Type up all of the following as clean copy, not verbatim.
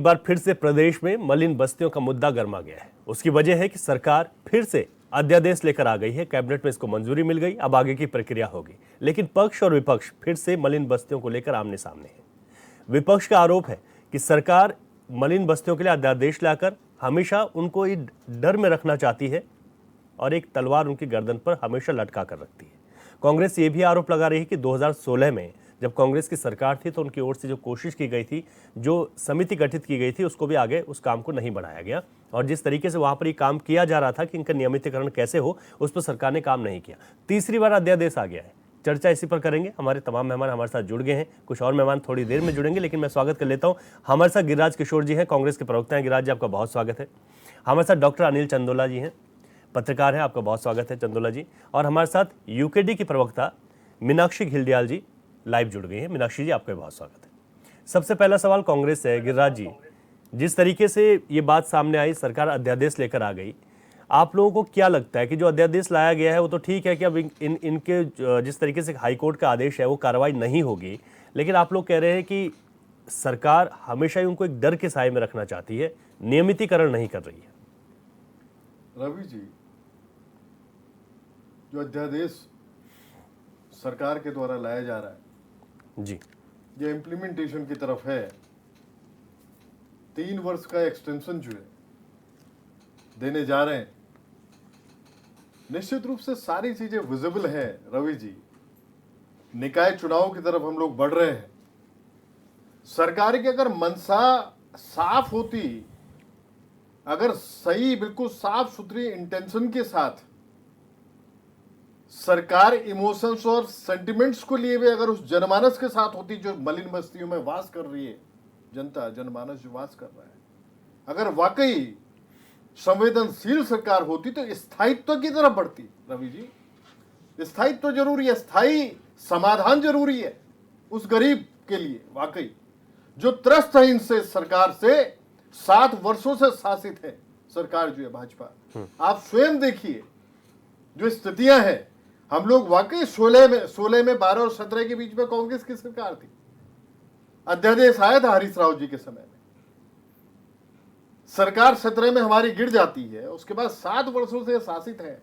एक बार फिर से प्रदेश में मलिन बस्तियों का मुद्दा गर्मा गया है। उसकी वजह है कि सरकार फिर से अध्यादेश लेकर आ गई है। कैबिनेट में इसको मंजूरी मिल गई, अब आगे की प्रक्रिया होगी। लेकिन पक्ष और विपक्ष फिर से मलिन बस्तियों को लेकर आमने सामने है। विपक्ष का आरोप है कि सरकार मलिन बस्तियों के लिए अध्यादेश लाकर हमेशा उनको डर में रखना चाहती है और एक तलवार उनकी गर्दन पर हमेशा लटका कर रखती है। कांग्रेस ये भी आरोप लगा रही है कि 2016 में जब कांग्रेस की सरकार थी तो उनकी ओर से जो कोशिश की गई थी, जो समिति गठित की गई थी, उसको भी आगे उस काम को नहीं बढ़ाया गया और जिस तरीके से वहां पर ये काम किया जा रहा था कि इनका नियमितीकरण कैसे हो, उस पर सरकार ने काम नहीं किया। तीसरी बार अध्यादेश आ गया है। चर्चा इसी पर करेंगे। हमारे तमाम मेहमान हमारे साथ जुड़ गए हैं, कुछ और मेहमान थोड़ी देर में जुड़ेंगे, लेकिन मैं स्वागत कर लेता हूं। हमारे साथ गिरिराज किशोर जी हैं, कांग्रेस के प्रवक्ता हैं। गिरिराज जी, आपका बहुत स्वागत है। हमारे साथ डॉक्टर अनिल चंदोला जी हैं, पत्रकार हैं, आपका बहुत स्वागत है चंदोला जी। और हमारे साथ यूकेडी की प्रवक्ता मीनाक्षी घिल्डियाल जी लाइव जुड़ गई हैं। मीनाक्षी जी, आपका बहुत स्वागत है। सबसे पहला सवाल कांग्रेस से है। गिरिराज जी, जिस तरीके से ये बात सामने आई, सरकार अध्यादेश लेकर आ गई, आप लोगों को क्या लगता है कि जो अध्यादेश लाया गया है वो तो ठीक है कि अब इनके जिस तरीके से हाईकोर्ट का आदेश है वो कार्रवाई नहीं होगी, लेकिन आप लोग कह रहे हैं कि सरकार हमेशा ही उनको एक डर के साए में रखना चाहती है, नियमितीकरण नहीं कर रही है। रवि जी, जो अध्यादेश सरकार के द्वारा लाया जा रहा है जी, ये इम्प्लीमेंटेशन की तरफ है। 3 वर्ष का एक्सटेंशन जो है देने जा रहे हैं, निश्चित रूप से सारी चीजें विजिबल है। रवि जी, निकाय चुनाव की तरफ हम लोग बढ़ रहे हैं। सरकार की अगर मनसा साफ होती, अगर सही बिल्कुल साफ सुथरी इंटेंशन के साथ सरकार इमोशंस और सेंटिमेंट्स को लिए हुए अगर उस जनमानस के साथ होती जो मलिन बस्तियों में वास कर रही है, जनता जनमानस जो वास कर रहा है, अगर वाकई संवेदनशील सरकार होती तो स्थायित्व की तरफ बढ़ती। रवि जी, स्थायित्व जरूरी है, स्थायी समाधान जरूरी है उस गरीब के लिए वाकई जो त्रस्त है इनसे, सरकार से 7 वर्षों से शासित है सरकार जो है भाजपा। आप स्वयं देखिए जो स्थितियां हैं। हम लोग वाकई 16 में 12 और 17 के बीच में कांग्रेस की सरकार थी। अध्यादेश आया था हरीश राव जी के समय में, सरकार 17 में हमारी गिर जाती है, उसके बाद 7 वर्षों से शासित है।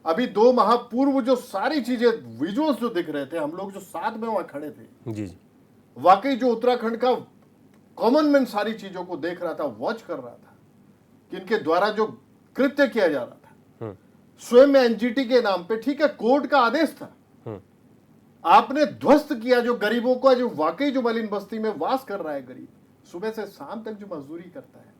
अभी 2 माह पूर्व जो सारी चीजें विजुअल्स जो दिख रहे थे, हम लोग जो साथ में वहां खड़े थे, जी जी, वाकई जो उत्तराखंड का कॉमन मैन सारी चीजों को देख रहा था, वॉच कर रहा था कि इनके द्वारा जो कृत्य किया जा रहा था, स्वयं में एनजीटी के नाम पे, ठीक है कोर्ट का आदेश था, आपने ध्वस्त किया जो गरीबों को, जो वाकई जो मलिन बस्ती में वास कर रहा है गरीब, सुबह से शाम तक जो मजदूरी करता है,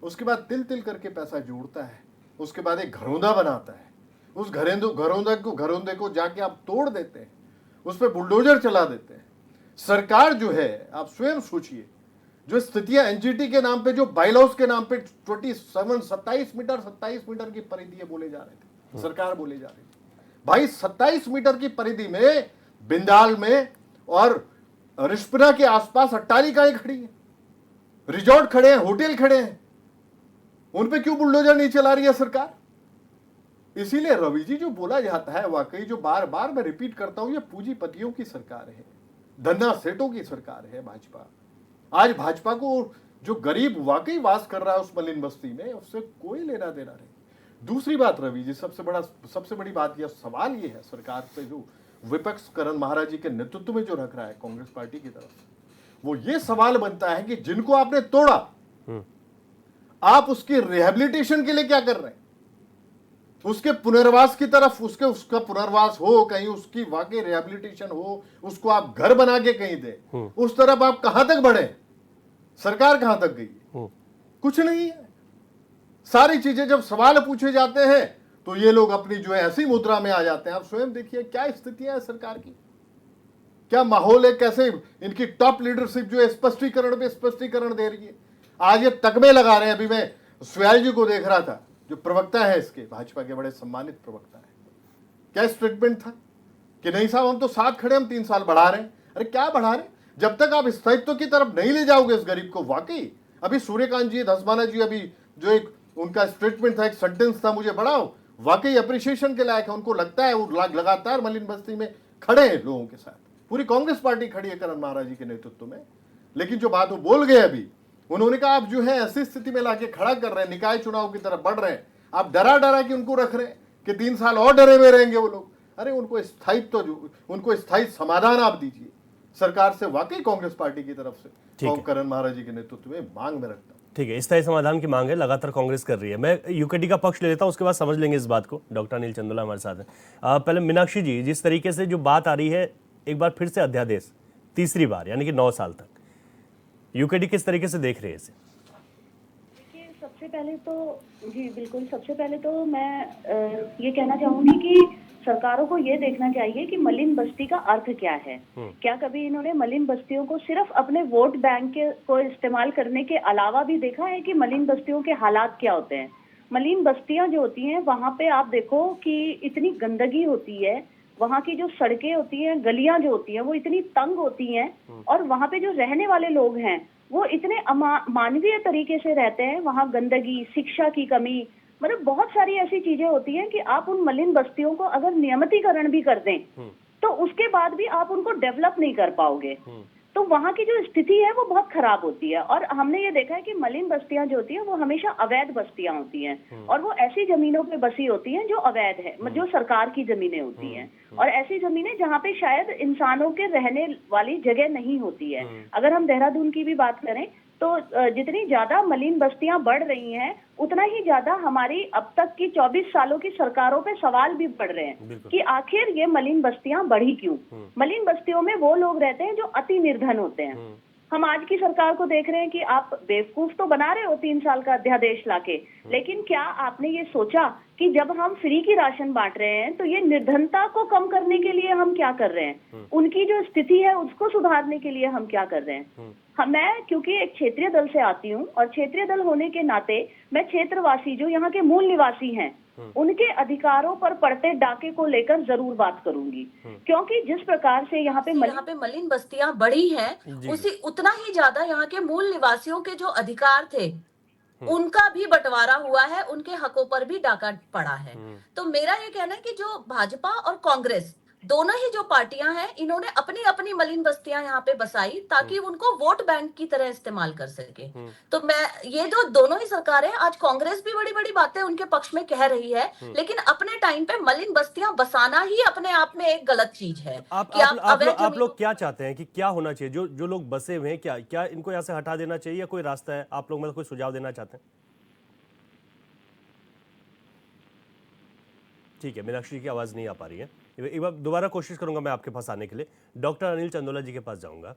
उसके बाद तिल तिल करके पैसा जोड़ता है, उसके बाद एक घरौंदा बनाता है, उस घरौंदे को जाके आप तोड़ देते हैं, उस पर बुलडोजर चला देते हैं। सरकार जो है, आप स्वयं सोचिए, जो स्थितियां एनजीटी के नाम पे, जो बाइलॉज के नाम पे 27 मीटर की परिधि बोले जा रहे थे, सरकार बोले जा रही थी। भाई 27 मीटर की परिधि में बिंदाल में और रिस्पना के आसपास अट्टालिकाएं खड़ी हैं, रिजॉर्ट खड़े हैं, होटल खड़े हैं, उन पे क्यों बुलडोजर नहीं चला रही है सरकार? इसीलिए रवि जी जो बोला जाता है, वाकई जो बार बार मैं रिपीट करता हूं, ये पूंजीपतियों की सरकार है, धन्ना सेठों की सरकार है भाजपा। आज भाजपा को जो गरीब वाकई वास कर रहा है उस मलिन बस्ती में, उससे कोई लेना देना नहीं। दूसरी बात रवि जी, सबसे बड़ी बात यह सवाल ये है सरकार से, जो विपक्ष करण महाराज जी के नेतृत्व में जो रख रहा है कांग्रेस पार्टी की तरफ से, वो ये सवाल बनता है कि जिनको आपने तोड़ा, आप उसकी रिहेबिलिटेशन के लिए क्या कर रहे हैं? उसके पुनर्वास की तरफ, उसका पुनर्वास हो, कहीं उसकी वाकई रिहेबिलिटेशन हो, उसको आप घर बना के कहीं दे, उस तरफ आप कहां तक बढ़े? सरकार कहां तक गई? कुछ नहीं है। सारी चीजें जब सवाल पूछे जाते हैं तो ये लोग अपनी जो है ऐसी मुद्रा में आ जाते हैं। आप स्वयं देखिए क्या स्थितियां है सरकार की, क्या माहौल है, कैसे इनकी टॉप लीडरशिप जो है स्पष्टीकरण पे स्पष्टीकरण दे रही है। आज ये तगमे लगा रहे हैं। अभी मैं सुयाल जी को देख रहा था, जो प्रवक्ता है इसके, भाजपा के बड़े सम्मानित प्रवक्ता है, क्या स्टेटमेंट था कि नहीं साहब हम तो साथ खड़े, हम 3 साल बढ़ा रहे हैं। अरे क्या बढ़ा रहे? जब तक आप स्थायित्व की तरफ नहीं ले जाओगे इस गरीब को, वाकई अभी सूर्यकांत जी, धसमाना जी, अभी जो एक उनका स्टेटमेंट था, एक सेंटेंस था, मुझे बड़ा वाकई अप्रिशिएशन के लायक है। उनको लगता है वो लगातार मलिन बस्ती में खड़े हैं लोगों के साथ, पूरी कांग्रेस पार्टी खड़ी है करण महाराज जी के नेतृत्व में। लेकिन जो बात वो बोल गए अभी उन्होंने कहा आप जो है ऐसी स्थिति में लाके खड़ा कर रहे हैं, निकाय चुनाव की तरफ बढ़ रहे हैं, आप डरा डरा के उनको रख रहे हैं कि 3 साल और डरे हुए रहेंगे वो लोग। अरे उनको स्थायित्व, उनको स्थायी समाधान आप दीजिए सरकार से। वाकई कांग्रेस पार्टी की तरफ से करण महाराज जी के नेतृत्व में मांग में रखता हूं। ठीक है, स्थायी समाधान की मांग है, लगातार कांग्रेस कर रही है। मैं यूकेडी का पक्ष ले लेता हूं, उसके बाद समझ लेंगे इस बात को। डॉक्टर अनिल चंदोला हमारे साथ हैं। पहले मीनाक्षी जी, जिस तरीके से जो बात आ रही है, एक बार फिर से अध्यादेश, तीसरी बार, यानी कि 9 साल तक, यूकेडी किस तरीके से देख रहे हैं इसे? देखिए, सबसे पहले तो जी बिल्कुल, सबसे पहले तो मैं ये कहना चाहूंगी कि सरकारों को ये देखना चाहिए कि मलिन बस्ती का अर्थ क्या है। क्या कभी इन्होंने मलिन बस्तियों को सिर्फ अपने वोट बैंक को इस्तेमाल करने के अलावा भी देखा है कि मलिन बस्तियों के हालात क्या होते हैं? मलिन बस्तियां जो होती हैं, वहां पे आप देखो कि इतनी गंदगी होती है, वहाँ की जो सड़कें होती हैं, गलियां जो होती हैं, वो इतनी तंग होती हैं, और वहाँ पे जो रहने वाले लोग हैं वो इतने मानवीय तरीके से रहते हैं। वहाँ गंदगी, शिक्षा की कमी, मतलब बहुत सारी ऐसी चीजें होती हैं कि आप उन मलिन बस्तियों को अगर नियमितीकरण भी कर दें तो उसके बाद भी आप उनको डेवलप नहीं कर पाओगे। तो वहाँ की जो स्थिति है वो बहुत खराब होती है। और हमने ये देखा है कि मलिन बस्तियां जो होती हैं वो हमेशा अवैध बस्तियां होती हैं, और वो ऐसी जमीनों पे बसी होती हैं जो अवैध है, जो सरकार की जमीनें होती हैं, और ऐसी जमीनें जहाँ पे शायद इंसानों के रहने वाली जगह नहीं होती है। अगर हम देहरादून की भी बात करें तो जितनी ज्यादा मलिन बस्तियां बढ़ रही हैं, उतना ही ज्यादा हमारी अब तक की 24 सालों की सरकारों पे सवाल भी बढ़ रहे हैं कि आखिर ये मलिन बस्तियां बढ़ी क्यों। मलिन बस्तियों में वो लोग रहते हैं जो अति निर्धन होते हैं। हम आज की सरकार को देख रहे हैं कि आप बेवकूफ तो बना रहे हो 3 साल का अध्यादेश लाके, लेकिन क्या आपने ये सोचा कि जब हम फ्री की राशन बांट रहे हैं तो ये निर्धनता को कम करने के लिए हम क्या कर रहे हैं, उनकी जो स्थिति है उसको सुधारने के लिए हम क्या कर रहे हैं। मैं क्योंकि एक क्षेत्रीय दल से आती हूँ, और क्षेत्रीय दल होने के नाते मैं क्षेत्रवासी जो यहाँ के मूल निवासी हैं उनके अधिकारों पर पड़ते डाके को लेकर जरूर बात करूंगी। क्योंकि जिस प्रकार से यहाँ पे मलिन बस्तियां बढ़ी हैं, उसी उतना ही ज्यादा यहाँ के मूल निवासियों के जो अधिकार थे उनका भी बंटवारा हुआ है, उनके हकों पर भी डाका पड़ा है। तो मेरा ये कहना है कि जो भाजपा और कांग्रेस दोनों ही जो पार्टियां हैं, इन्होंने अपनी अपनी मलिन बस्तियां यहाँ पे बसाई ताकि उनको वोट बैंक की तरह इस्तेमाल कर सके। तो मैं ये जो दोनों ही सरकारें, आज कांग्रेस भी बड़ी बड़ी बातें उनके पक्ष में कह रही है, लेकिन अपने टाइम पे मलिन बस्तियां बसाना ही अपने आप में एक गलत चीज है। आप लोग क्या चाहते हैं कि क्या होना चाहिए? जो लोग बसे हुए हैं, क्या इनको यहाँ से हटा देना चाहिए या कोई रास्ता है? आप लोग मतलब कोई सुझाव देना चाहते हैं? ठीक है, मीनाक्षी की आवाज नहीं आ पा रही है। एक बार दोबारा कोशिश करूंगा मैं आपके पास आने के लिए। डॉक्टर अनिल चंदोला जी के पास जाऊंगा।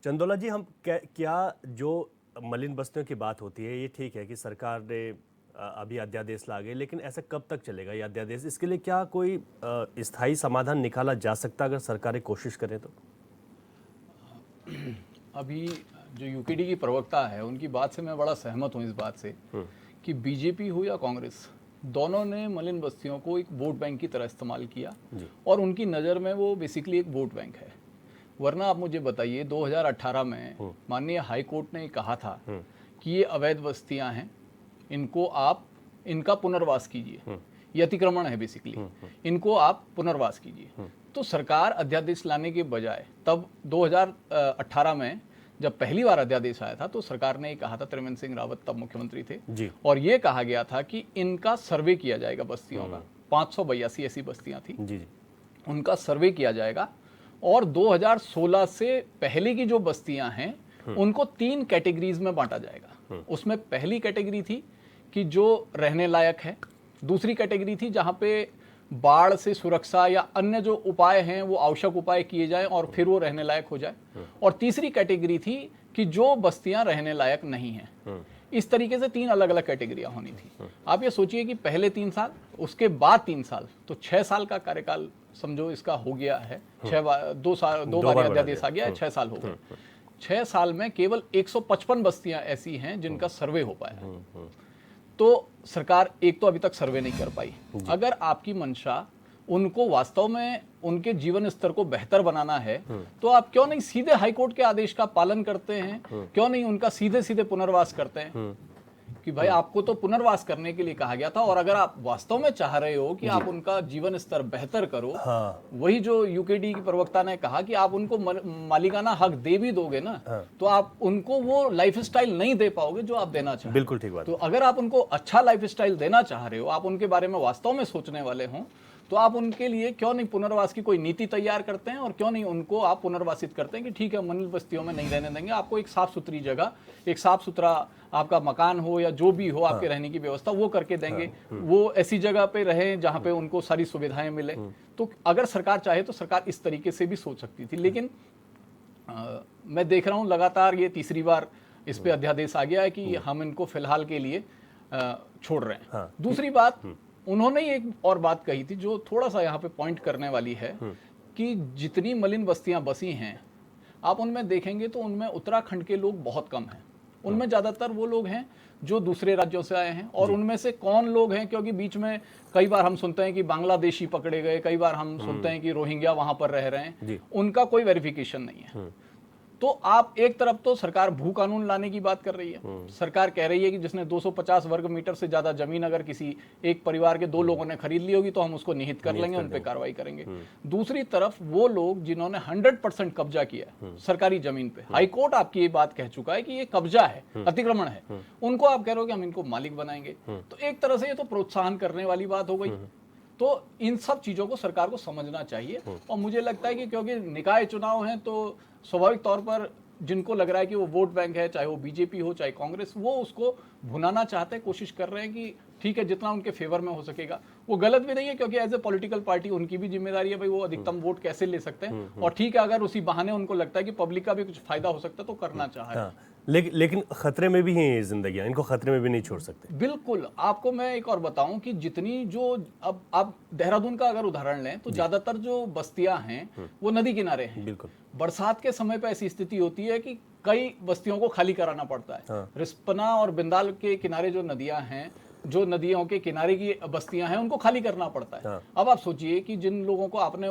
चंदोला जी, हम क्या जो मलिन बस्तियों की बात होती है, ये ठीक है कि सरकार ने अभी अध्यादेश ला गए, लेकिन ऐसा कब तक चलेगा ये अध्यादेश? इसके लिए क्या कोई स्थायी समाधान निकाला जा सकता है अगर सरकारें कोशिश करें तो? अभी जो यूकेडी की प्रवक्ता है उनकी बात से मैं बड़ा सहमत हूँ इस बात से कि बीजेपी हो या कांग्रेस, दोनों ने मलिन बस्तियों को एक वोट बैंक की तरह इस्तेमाल किया, और उनकी नज़र में वो बेसिकली एक वोट बैंक है। वरना आप मुझे बताइए, 2018 में माननीय हाई कोर्ट ने कहा था कि ये अवैध बस्तियां हैं, इनको आप इनका पुनर्वास कीजिए, ये अतिक्रमण है बेसिकली, इनको आप पुनर्वास कीजिए। तो सरकार अध्यादेश लाने के बजाय तब 2018 में जब पहली बार अध्यादेश आया था तो सरकार ने कहा था, त्रिवेंद्र सिंह रावत तब मुख्यमंत्री थे जी, और ये कहा गया था कि इनका सर्वे किया जाएगा बस्तियों का। 582 ऐसी बस्तियां थी जी, उनका सर्वे किया जाएगा, और 2016 से पहले की जो बस्तियां हैं उनको 3 कैटेगरीज में बांटा जाएगा। उसमें पहली कैटेगरी थी कि जो रहने लायक है, दूसरी कैटेगरी थी जहां पे बाढ़ से सुरक्षा या अन्य जो उपाय हैं वो आवश्यक उपाय किए जाएं और फिर वो रहने लायक हो जाए, और तीसरी कैटेगरी थी कि जो बस्तियां रहने लायक नहीं हैं। इस तरीके से 3 अलग अलग कैटेगरियां होनी थी। आप ये सोचिए कि पहले 3 साल, उसके बाद 3 साल, तो 6 साल का कार्यकाल समझो इसका हो गया है। 2 बार अध्यादेश आ गया है, 6 साल हो गए। 6 साल में केवल 155 बस्तियां ऐसी हैं जिनका सर्वे हो पाया। तो सरकार एक तो अभी तक सर्वे नहीं कर पाई। अगर आपकी मंशा उनको वास्तव में उनके जीवन स्तर को बेहतर बनाना है तो आप क्यों नहीं सीधे हाईकोर्ट के आदेश का पालन करते हैं, क्यों नहीं उनका सीधे सीधे पुनर्वास करते हैं? कि भाई आपको तो पुनर्वास करने के लिए कहा गया था, और अगर आप वास्तव में चाह रहे हो कि आप उनका जीवन स्तर बेहतर करो, वही जो यूकेडी की प्रवक्ता ने कहा कि आप उनको मालिकाना हक दे भी दोगे ना, तो आप उनको वो लाइफस्टाइल नहीं दे पाओगे जो आप देना चाहते हो। बिल्कुल ठीक बात। तो अगर आप उनको अच्छा लाइफस्टाइल देना चाह रहे हो, आप उनके बारे में वास्तव में सोचने वाले हो, तो आप उनके लिए क्यों नहीं पुनर्वास की कोई नीति तैयार करते हैं, और क्यों नहीं उनको आप पुनर्वासित करते हैं कि ठीक है मलिन बस्तियों में नहीं रहने देंगे, आपको एक साफ सुथरी जगह, एक साफ सुथरा आपका मकान हो या जो भी हो आपके रहने की व्यवस्था वो करके देंगे, वो ऐसी जगह पे रहें जहां पे उनको सारी सुविधाएं मिले। तो अगर सरकार चाहे तो सरकार इस तरीके से भी सोच सकती थी, लेकिन मैं देख रहा हूं लगातार ये तीसरी बार इस पे अध्यादेश आ गया है कि हम इनको फिलहाल के लिए छोड़ रहे हैं। दूसरी बात, उन्होंने एक और बात कही थी जो थोड़ा सा यहाँ पे पॉइंट करने वाली है कि जितनी मलिन बस्तियां बसी हैं आप उनमें देखेंगे तो उनमें उत्तराखंड के लोग बहुत कम हैं, उनमें ज्यादातर वो लोग हैं जो दूसरे राज्यों से आए हैं। और उनमें से कौन लोग हैं, क्योंकि बीच में कई बार हम सुनते हैं कि बांग्लादेशी पकड़े गए, कई बार हम सुनते हैं कि रोहिंग्या वहां पर रह रहे हैं, उनका कोई वेरिफिकेशन नहीं है। तो आप एक तरफ तो सरकार भू कानून लाने की बात कर रही है, सरकार कह रही है कि जिसने 250 वर्ग मीटर से ज्यादा जमीन अगर किसी एक परिवार के 2 लोगों ने खरीद ली होगी तो हम उसको निहित कर लेंगे, उन पे कार्रवाई करेंगे। दूसरी तरफ वो लोग जिन्होंने 100% कब्जा किया है सरकारी जमीन पे, हाईकोर्ट आपकी ये बात कह चुका है कि ये कब्जा है, अतिक्रमण है, उनको आप कह रहे हो कि हम इनको मालिक बनाएंगे। तो एक तरह से ये तो प्रोत्साहन करने वाली बात हो गई। तो इन सब चीजों को सरकार को समझना चाहिए, और मुझे लगता है कि क्योंकि निकाय चुनाव हैं तो स्वाभाविक तौर पर जिनको लग रहा है कि वो वोट बैंक है, चाहे वो बीजेपी हो चाहे कांग्रेस, वो उसको भुनाना चाहते हैं, कोशिश कर रहे हैं कि ठीक है जितना उनके फेवर में हो सकेगा। वो गलत भी नहीं है, क्योंकि एज ए पॉलिटिकल पार्टी उनकी भी जिम्मेदारी है भाई वो अधिकतम वोट कैसे ले सकते हैं, और ठीक है अगर उसी बहाने उनको लगता है कि पब्लिक का भी कुछ फायदा हो सकता है तो करना चाहे। लेकिन खतरे में भी हैं ये जिंदगियां, इनको खतरे में भी नहीं छोड़ सकते। बिल्कुल। आपको मैं एक और बताऊं कि जितनी जो अब आप देहरादून का अगर उदाहरण लें तो ज्यादातर जो बस्तियां हैं वो नदी किनारे हैं। बिल्कुल। बरसात के समय पे ऐसी स्थिति होती है कि कई बस्तियों को खाली कराना पड़ता है। रिस्पना और बिंदाल के किनारे जो नदियां हैं, जो नदियों के किनारे की बस्तियां हैं, उनको खाली करना पड़ता है। अब आप सोचिए कि जिन लोगों को आपने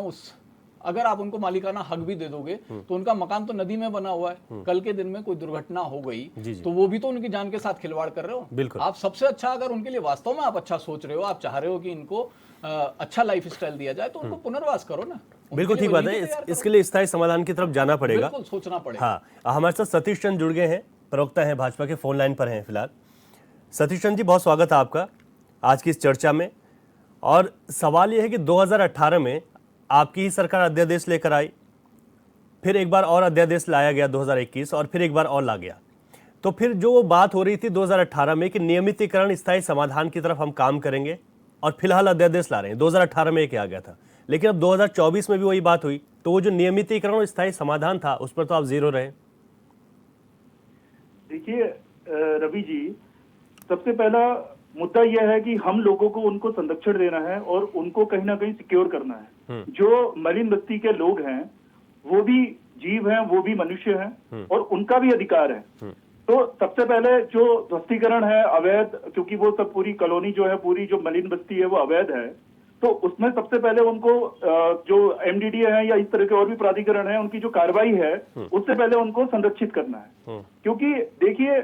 अगर आप उनको मालिकाना हक भी दे दोगे तो उनका मकान तो नदी में बना हुआ है, कल के दिन में कोई दुर्घटना हो गई तो वो भी तो उनकी जान के साथ खिलवाड़ कर रहे हो। बिल्कुल। आप सबसे अच्छा अगर उनके लिए वास्तव में आप अच्छा सोच रहे हो, आप चाह रहे हो कि इनको अच्छा लाइफ स्टाइल दिया जाए तो उनको पुनर्वास करो ना। बिल्कुल ठीक बात है, इसके लिए स्थायी समाधान की तरफ जाना पड़ेगा, बिल्कुल सोचना पड़ेगा। हाँ, हमारे साथ सतीश चंद जुड़ गए हैं, प्रवक्ता हैं भाजपा के, फोन लाइन पर हैं फिलहाल। सतीश चंद जी, बहुत स्वागत है आपका आज की इस चर्चा में। और सवाल यह है कि 2018 में आपकी ही सरकार अध्यादेश लेकर आई, फिर एक बार और अध्यादेश लाया गया 2021, और फिर एक बार और ला गया। तो फिर जो बात हो रही थी 2018 में कि नियमितीकरण स्थायी समाधान की तरफ हम काम करेंगे, और फिलहाल अध्यादेश ला रहे हैं, 2018 में एक आ गया था, लेकिन अब 2024 में भी वही बात हुई, तो वो जो नियमितीकरण और स्थायी समाधान था उस पर तो आप जीरो रहे। देखिए रवि जी, सबसे पहला मुद्दा यह है कि हम लोगों को उनको संरक्षण देना है और उनको कहीं ना कहीं सिक्योर करना है। जो मलिन बस्ती के लोग हैं वो भी जीव हैं, वो भी मनुष्य हैं, और उनका भी अधिकार है। तो सबसे पहले जो ध्वस्तीकरण है अवैध, क्योंकि वो सब पूरी कॉलोनी जो है, पूरी जो मलिन बस्ती है वो अवैध है, तो उसमें सबसे पहले उनको जो एमडीडी है या इस तरह के और भी प्राधिकरण है, उनकी जो कार्रवाई है उससे पहले उनको संरक्षित करना है। क्योंकि देखिए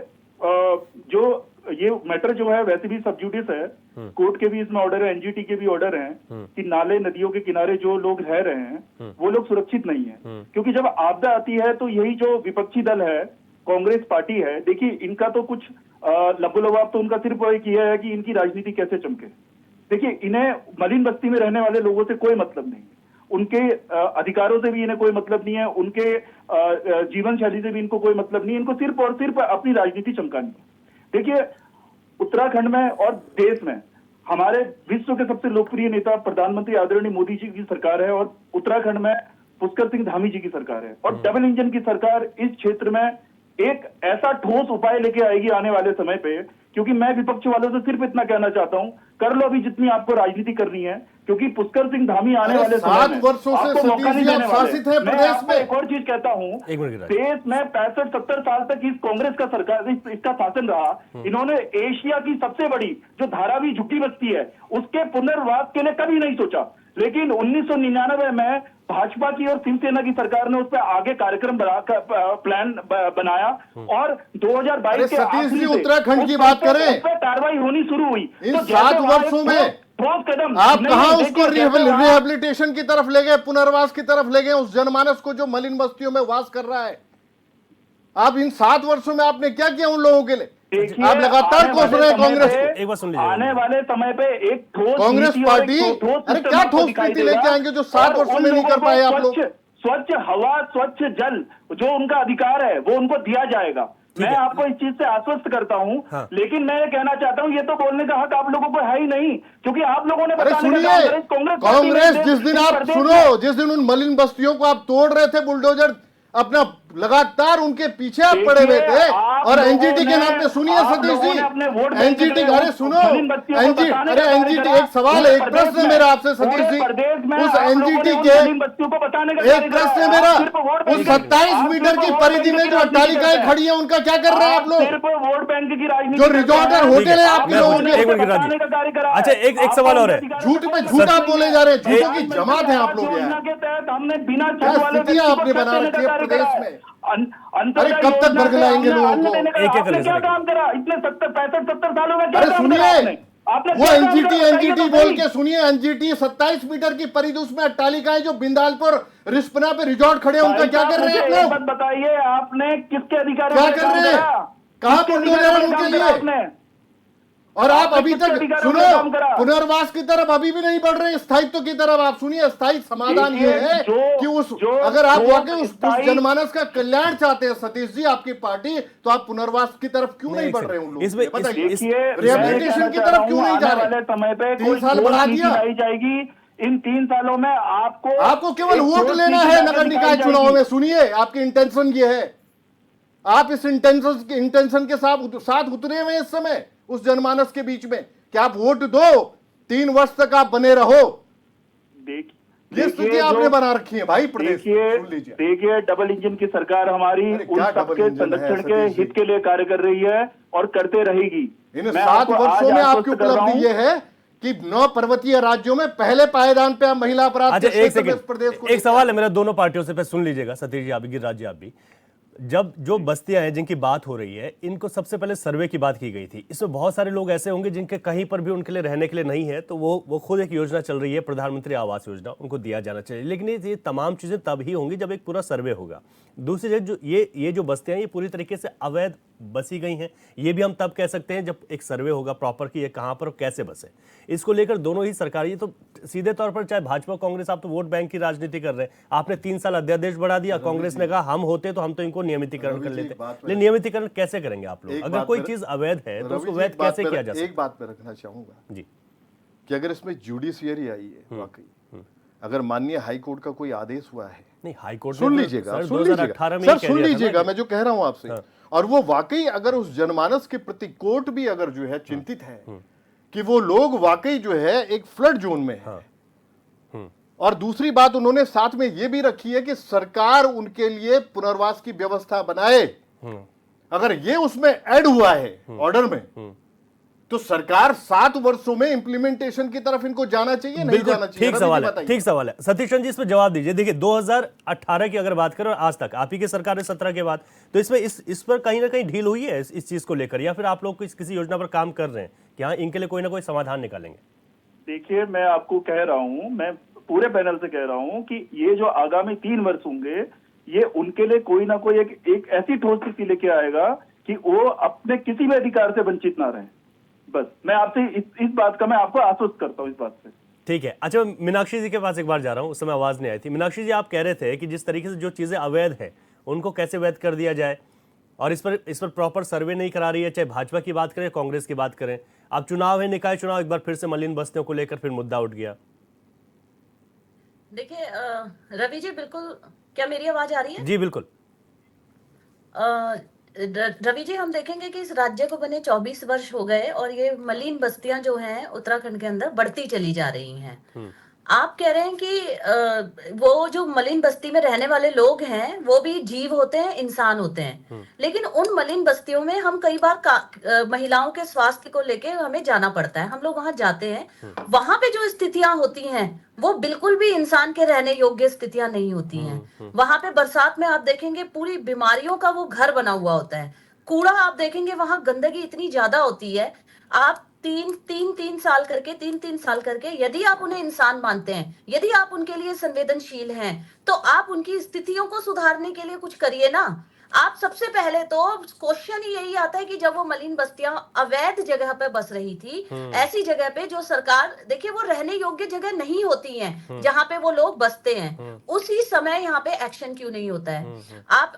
जो ये मैटर जो है वैसे भी सब जुडिस है, कोर्ट के भी इसमें ऑर्डर है, एनजीटी के भी ऑर्डर हैं कि नाले नदियों के किनारे जो लोग रह रहे हैं वो लोग सुरक्षित नहीं है। क्योंकि जब आपदा आती है तो यही जो विपक्षी दल है, कांग्रेस पार्टी है, देखिए इनका तो कुछ लबोलबाब तो उनका सिर्फ वही किया है कि इनकी राजनीति कैसे चमके। देखिए इन्हें मलिन बस्ती में रहने वाले लोगों से कोई मतलब नहीं, उनके अधिकारों से भी इन्हें कोई मतलब नहीं है, उनके जीवन शैली से भी इनको कोई मतलब नहीं है, इनको सिर्फ और सिर्फ अपनी राजनीति चमकानी है। देखिए उत्तराखंड में और देश में हमारे विश्व के सबसे लोकप्रिय नेता प्रधानमंत्री आदरणीय मोदी जी की सरकार है, और उत्तराखंड में पुष्कर सिंह धामी जी की सरकार है, और डबल इंजन की सरकार इस क्षेत्र में एक ऐसा ठोस उपाय लेके आएगी आने वाले समय पे। क्योंकि मैं विपक्ष वालों से सिर्फ इतना कहना चाहता हूं, कर लो अभी जितनी आपको राजनीति करनी है, क्योंकि पुष्कर सिंह धामी आने वाले समय में वर्षों से आपको मौका नहीं देने शासित है वाले। मैं प्रदेश आपको में। एक और चीज कहता हूं, देश में 65-70 साल तक इस कांग्रेस का सरकार इसका शासन रहा, इन्होंने एशिया की सबसे बड़ी जो धारावी झुग्गी बस्ती है उसके पुनर्वास के लिए कभी नहीं सोचा। लेकिन 1999 में भाजपा की और शिवसेना की सरकार ने उस पर आगे कार्यक्रम प्लान बनाया और 2022 अरे के सतीश आखिरी जी, से उत्तराखंड उस की पर- बात करें। उस पर कार्रवाई होनी शुरू हुई। इन तो जैसे 7 वहाँ वर्षों एक में ठोस कदम आप नहीं, कहां नहीं, उसको देखिए, जैसे वहाँ- रिहेबिलिटेशन की तरफ ले गए, पुनर्वास की तरफ ले गए, उस जनमानस को जो मलिन बस्तियों में वास कर रहा है। आप इन 7 वर्षों में आपने क्या किया उन लोगों के लिए? देखिए, आप लगातार आने कोस वाले रहे हैं समय कांग्रेस पे- को। एक बार सुन लीजिए। आने वाले समय पे एक ठोस कांग्रेस नीति और पार्टी, एक ठोस अरे सिस्टम क्या आपको ठोस दिखाई नीति देगा। लेके आएंगे जो 7 और वर्षों उन में नहीं लोगों कर को पाए आप लोग? स्वच्छ हवा, स्वच्छ जल जो उनका अधिकार है वो उनको दिया जाएगा। मैं आपको इस चीज से आश्वस्त करता हूं। हाँ। लेकिन मैं ये कहना चाहता हूं, ये तो बोलने का हक आप लोगों को है ही नहीं, क्योंकि आप लोगों ने अरे बताने का सुनिए, काम करा। कांग्रेस पार्टी ने कांग्रेस जिस दिन आप प्रदेश सुनो, में- जिस दिन उन मलिन बस्तियों को आप तोड़ रहे थे, बुलडोजर अपना लगातार उनके पीछे आप देखिए, पड़े हुए थे। आप और लोगों एनजीटी के ने- नाम पे सुनिए आप सतीश लोगों जी, ने अपने वोट बैंक एनजीटी, के लिए अरे सुनो, मलिन बस्तियों को बताने का कार्य एनजीटी, करा। एक सवाल है, पूरे एक प्रश्न प्रदेश है में- मेरा आपसे सतीश पूरे जी, प्रदेश में उस आप लोगों ने एनजीटी उन के मलिन बस्तियों को बताने का एक कार्य करा प्रश्न है। है मेरा, आप सिर्फ वोट बैंक उस की- 27 आप मीटर सिर्फ की वोट परिधि बैंक में की जो राजनीति अट्टालिकाएं करते हैं। खड़ी हैं, उनका क्या कर रहे हैं आप लोग? सिर्फ वोट बैंक की राजनीति जो करते रिजॉर्ट हैं। और होटल है आपके मैं लोगों बोलूं, के, एक मिनट की बताने का कार्य करा है। अच्छा, एक सवाल और है। झूठ पे झूठ आप बोले जा रहे हैं, झूठों की जमात है आप लोग यार। योजना के तहत हमने बिना क्या छत वाले स्थितियां व्यक्ति को आपने छत बना देने रखी का है कार्य प्रदेश करा है। में? अंत्योदय अरे कब तक योजना से बरगलाएंगे हमने लोगों अन्न को? देने का- एक-एक आपने करके क्या सुनिए। काम करा? इतने 65 सालों में क्या अरे काम करा सुनिए, आपने वो क्या काम एनजीटी करा? बताइए एनजीटी तो बोल सही। के सुनिए, एनजीटी 27 मीटर की परिधि उसमें अट्टालिकाएं जो बिंदालपुर रिस्पना पे रिजॉर्ट खड़े हैं, उनका क्या कर रहे हैं आप मुझे एक लोग? बात बताइए, आपने किसके अधिकार क्या में कर काम रहे हैं? करा? कहां किसके बुलडोजर अधिकार है में उनके काम करा लिए? आपने? और आप आपने अभी किसके तक अधिकारों में सुनो, काम करा? पुनर्वास की तरफ अभी भी नहीं बढ़ रहे हैं, स्थायित्व की तरफ। आप सुनिए, स्थायी समाधान ये देखिए, है जो- कि जो- अगर आप जो वाकई उस स्थायी- जनमानस का कल्याण चाहते हैं सतीश जी, आपकी पार्टी, तो आप पुनर्वास की तरफ क्यों नहीं बढ़ रहे हैं उन लोगों इसमें- के लिए? बताइए। इस- देखिए, रिहेबिलिटेशन मैं की कहना तरफ क्यों चाह नहीं रहा जा हूं, रहे? आने वाले समय पे 3 कोई साल ठोस बढ़ा नीति दिया। लाई जाएगी। इन 3 सालों में आपको केवल एक वोट ठोस लेना नीति है लाकर नगर निकाय दिखाई चुनाव जाएगी। में। सुनिए, आपकी इंटेंशन ये है, आप इस इंटेंशन के साथ उतरे हुए हैं इस समय उस जनमानस के बीच में कि आप वोट दो, 3 वर्ष तक आप बने रहो। ये स्थिति आपने बना रखी है भाई प्रदेश में। सुन लीजिए, देखिए, डबल इंजन की सरकार हमारी अरे उन क्या डबल सबके इंजन है, संरक्षण के सतीश जी? हित के लिए कार्य कर रही है और करते रहेगी। इन मैं 7 आपको आज वर्षों में आश्वस्त आपकी कर रहा उपलब्धि हूं। ये है कि 9 पर्वतीय राज्यों में पहले पायदान पे आप महिला अपराध अच्छा, के एक क्षेत्र में इस सेकंड, प्रदेश को एक सवाल है मेरा दोनों पार्टियों से, सुन लीजिएगा सतीश जी, आप भी, गिरिराज जी आप भी। जब जो बस्तियां हैं जिनकी बात हो रही है, इनको सबसे पहले सर्वे की बात की गई थी। इसमें बहुत सारे लोग ऐसे होंगे जिनके कहीं पर भी उनके लिए रहने के लिए नहीं है, तो वो खुद एक योजना चल रही है, प्रधानमंत्री आवास योजना, उनको दिया जाना चाहिए। लेकिन ये तमाम चीजें तब ही होंगी जब एक पूरा सर्वे होगा। दूसरी चीज, जो ये जो बस्तियां ये पूरी तरीके से अवैध बसी गई हैं, ये भी हम तब कह सकते हैं जब एक सर्वे होगा प्रॉपर कि ये कहां पर और कैसे बसे। इसको लेकर दोनों ही सरकारी, तो सीधे तौर पर चाहे भाजपा कांग्रेस, आप तो वोट बैंक की राजनीति कर रहे हैं। आपने 3 साल अध्यादेश बढ़ा दिया, कांग्रेस ने कहा हम होते तो हम तो इनको नियमितीकरण कर लेते। लेकिन नियमितीकरण कैसे करेंगे आप लोग? अगर कोई चीज अवैध है तो उसको वैध कैसे किया जा सकता है? एक बात पे रखना चाहूंगा जी, कि अगर इसमें जुडिशियरी आई है वाकई, अगर माननीय हाई कोर्ट का कोई आदेश हुआ है, नहीं हाई कोर्ट सुन ने लीजिएगा, सर सुन 2018 लीजिएगा में सर, ही कह सुन दिया था ना लीजिएगा, कि- मैं जो कह रहा हूं आपसे, और वो वाकई अगर उस जनमानस के प्रति कोर्ट भी अगर जो है चिंतित है कि वो लोग वाकई जो है एक फ्लड जोन में है। और दूसरी बात उन्होंने साथ में ये भी रखी है कि सरकार उनके लिए पुनर्वास की व्यवस्था बनाए। अगर ये उसमें ऐड हुआ है ऑर्डर में, तो सरकार 7 वर्षों में इंप्लीमेंटेशन की तरफ इनको जाना चाहिए, नहीं बिल्कुल जाना चाहिए? ठीक सवाल है, बताइए। ठीक सवाल है। सतीश चंद्र जी, इस पर जवाब दीजिए। देखिए 2018 की अगर बात करें और आज तक आप ही की सरकार है 17 के बाद, तो इसमें इस पर कहीं ना कहीं ढील हुई है इस चीज को लेकर, या फिर आप लोग किसी योजना पर काम कर रहे हैं कि हाँ इनके लिए कोई ना कोई समाधान निकालेंगे? देखिए, मैं आपको कह रहा हूं, मैं पूरे पैनल से कह रहा हूं कि ये जो आगामी 3 वर्ष होंगे, ये उनके लिए कोई ना कोई एक ऐसी ठोस स्थिति लेके आएगा कि वो अपने किसी भी अधिकार से वंचित ना रहे। बस मैं आपसे इस बात का मैं आपको आश्वस्त करता हूं इस बात से। ठीक है। अच्छा, मीनाक्षी जी के पास एक बार जा रहा हूं, उस समय आवाज नहीं आई थी। मीनाक्षी जी, आप कह रहे थे कि जिस तरीके से जो चीजें अवैध है उनको कैसे वैध कर दिया जाए, और इस पर प्रॉपर सर्वे नहीं करा रही है, चाहे भाजपा की बात करें कांग्रेस की बात करें। अब चुनाव है, निकाय चुनाव, एक बार फिर से मलिन बस्तियों को लेकर फिर मुद्दा उठ गया। देखिए रवि जी, बिल्कुल, क्या मेरी आवाज आ रही है? जी बिल्कुल। रवि जी, हम देखेंगे कि इस राज्य को बने 24 वर्ष हो गए और ये मलिन बस्तियां जो हैं उत्तराखंड के अंदर बढ़ती चली जा रही हैं। आप कह रहे हैं कि वो जो मलिन बस्ती में रहने वाले लोग हैं वो भी जीव होते हैं, इंसान होते हैं, लेकिन उन मलिन बस्तियों में हम कई बार महिलाओं के स्वास्थ्य को लेके हमें जाना पड़ता है, हम लोग वहां जाते हैं, वहां पे जो स्थितियां होती हैं वो बिल्कुल भी इंसान के रहने योग्य स्थितियां नहीं होती हैं। वहां पे बरसात में आप देखेंगे पूरी बीमारियों का वो घर बना हुआ होता है। कूड़ा आप देखेंगे, वहां गंदगी इतनी ज्यादा होती है। आप तीन साल करके यदि आप उन्हें इंसान मानते हैं, यदि आप उनके लिए संवेदनशील हैं, तो आप उनकी स्थितियों को सुधारने के लिए कुछ करिए ना। आप सबसे पहले तो क्वेश्चन ही यही आता है कि जब वो मलिन बस्तियां अवैध जगह पे बस रही थी, ऐसी जगह पे जो सरकार, देखिए वो रहने योग्य जगह नहीं होती हैं जहां पे वो लोग बसते हैं, उसी समय यहाँ पे एक्शन क्यों नहीं होता है?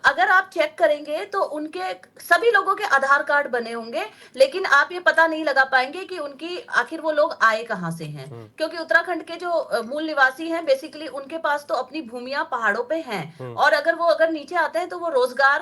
अगर आप चेक करेंगे तो उनके सभी लोगों के आधार कार्ड बने होंगे, लेकिन आप ये पता नहीं लगा पाएंगे कि उनकी आखिर वो लोग आए कहां से हैं, क्योंकि उत्तराखंड के जो मूल निवासी हैं बेसिकली उनके पास तो अपनी भूमियां पहाड़ों पे हैं, और अगर नीचे आते हैं तो वो रोजगार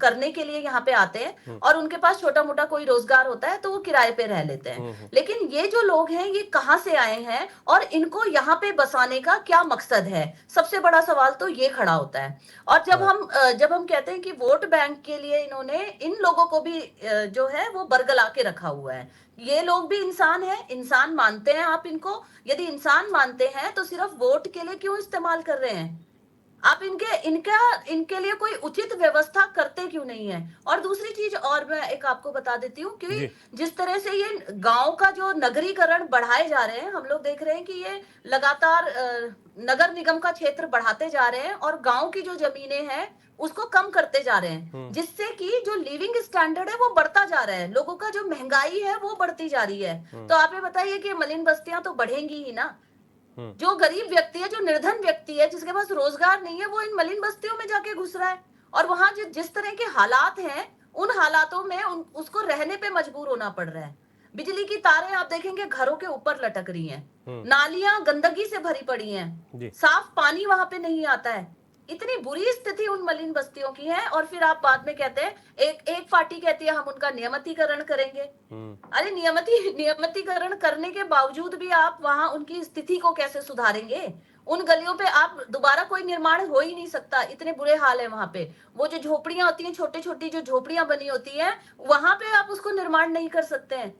करने के लिए यहाँ पे आते हैं, और उनके पास छोटा मोटा कोई रोजगार होता है तो वो किराए पे रह लेते हैं। लेकिन ये जो लोग हैं ये कहां से आए हैं और इनको यहाँ पे बसाने का क्या मकसद है? सबसे बड़ा सवाल तो ये खड़ा होता है। और जब हम कहते हैं कि वोट बैंक के लिए इन्होंने इन लोगों को भी जो है वो बरगला के रखा हुआ है, ये लोग भी इंसान है, इंसान मानते हैं आप इनको? यदि इंसान मानते हैं तो सिर्फ वोट के लिए क्यों इस्तेमाल कर रहे हैं आप? इनके लिए कोई उचित व्यवस्था करते क्यों नहीं है? और दूसरी चीज और मैं एक आपको बता देती हूँ कि जिस तरह से ये गांव का जो नगरीकरण बढ़ाए जा रहे हैं, हम लोग देख रहे हैं कि ये लगातार नगर निगम का क्षेत्र बढ़ाते जा रहे हैं और गांव की जो जमीनें हैं उसको कम करते जा रहे हैं, जिससे कि जो लिविंग स्टैंडर्ड है वो बढ़ता जा रहा है, लोगों का जो महंगाई है वो बढ़ती जा रही है। तो आप ये बताइए कि मलिन बस्तियां तो बढ़ेंगी ही ना। जो गरीब व्यक्ति है, जो निर्धन व्यक्ति है, जिसके पास रोजगार नहीं है, वो इन मलिन बस्तियों में जाके घुस रहा है, और वहां जिस तरह के हालात हैं उन हालातों में उसको रहने पे मजबूर होना पड़ रहा है। बिजली की तारें आप देखेंगे घरों के ऊपर लटक रही हैं, नालियां गंदगी से भरी पड़ी हैं, साफ पानी वहां पे नहीं आता है। इतनी बुरी स्थिति उन मलिन बस्तियों की है, और फिर आप बाद में कहते हैं, एक पार्टी कहती है हम उनका नियमितीकरण करेंगे। अरे नियमितीकरण करने के बावजूद भी आप वहां उनकी स्थिति को कैसे सुधारेंगे? उन गलियों पे आप दोबारा कोई निर्माण हो ही नहीं सकता, इतने बुरे हाल है वहां पे। वो जो झोपड़ियां होती हैं, छोटी छोटी जो झोपड़ियां बनी होती हैं, वहां पे आप उसको निर्माण नहीं कर सकते हैं।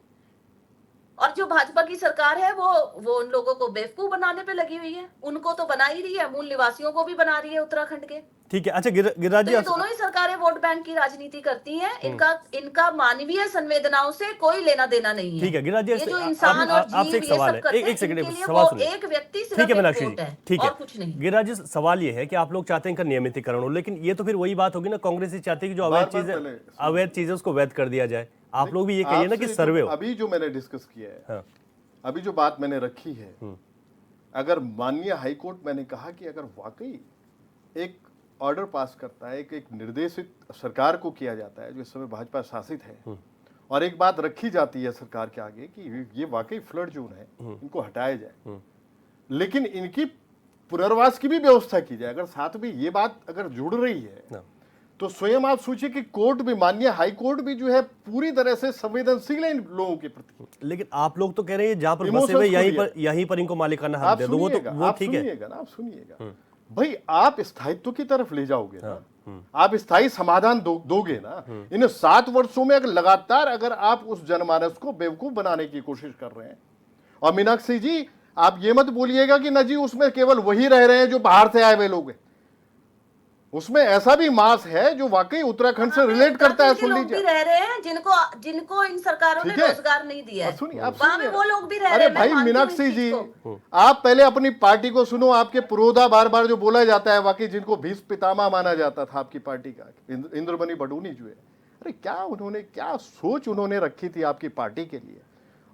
और जो भाजपा की सरकार है वो उन लोगों को बेवकूफ बनाने पे लगी हुई है, उनको तो बना ही रही है, मूल निवासियों को भी बना रही है उत्तराखंड के। ठीक है। अच्छा गिरिराज जी, तो दोनों ही सरकारें वोट बैंक की राजनीति करती हैं, इनका मानवीय संवेदनाओं से कोई लेना देना नहीं है। ठीक है गिरिराज जी, ये जो इंसान और आपसे एक सवाल है, एक सेकंड सवाल सुनिए। एक व्यक्ति ठीक है मीनाक्षी जी, ठीक है, और कुछ नहीं। गिरिराज जी, सवाल ये है कि आप लोग चाहते हैं इनका नियमितीकरण हो, लेकिन ये तो फिर वही बात होगी ना, कांग्रेस ही चाहती है कि जो अवैध चीजें उसको वैध कर दिया जाए। आप लोग भी ये कहिए ना कि सर्वे हो। अभी जो मैंने डिस्कस किया है, अभी जो बात मैंने रखी है, अगर माननीय हाईकोर्ट, मैंने कहा कि अगर वाकई एक ऑर्डर पास करता है, एक निर्देशित सरकार को किया जाता है जो इस समय भाजपा शासित है, और एक बात रखी जाती है सरकार के आगे कि ये वाकई फ्लड जोन है, इनको हटाया जाए, लेकिन इनकी पुनर्वास की भी व्यवस्था की जाए, अगर साथ में ये बात अगर जुड़ रही है तो स्वयं आप सोचिए कि कोर्ट भी, माननीय हाई कोर्ट भी जो है पूरी तरह से संवेदनशील है इन लोगों के प्रति। लेकिन आप लोग तो कह रहे हैं जहां पर बसे हुए यहीं पर इनको मालिकाना हक दे दो, वो ठीक है। आप सुनिएगा भाई, आप स्थायित्व की तरफ ले जाओगे ना, आप स्थायी समाधान दोगे ना। इन 7 वर्षों में अगर लगातार अगर आप उस जनमानस को बेवकूफ बनाने की कोशिश कर रहे हैं, और मीनाक्षी जी आप ये मत बोलिएगा कि ना जी उसमें केवल वही रह रहे हैं जो बाहर से आए हुए लोग हैं, उसमें ऐसा भी मास है जो वाकई उत्तराखंड से रिलेट करता है। सुन लीजिए, रह रहे हैं जिनको इन सरकारों ने रोजगार नहीं दिया है, वहां पे वो लोग भी रह रहे हैं। अरे भाई मीनाक्षी जी, आप पहले अपनी पार्टी को सुनो, आपके पुरोधा बार बार जो बोला जाता है, वाकई जिनको भीष्म पितामह माना जाता था आपकी पार्टी का, इंद्रमणि बडूनी जो है, अरे क्या सोच उन्होंने रखी थी आपकी पार्टी के लिए,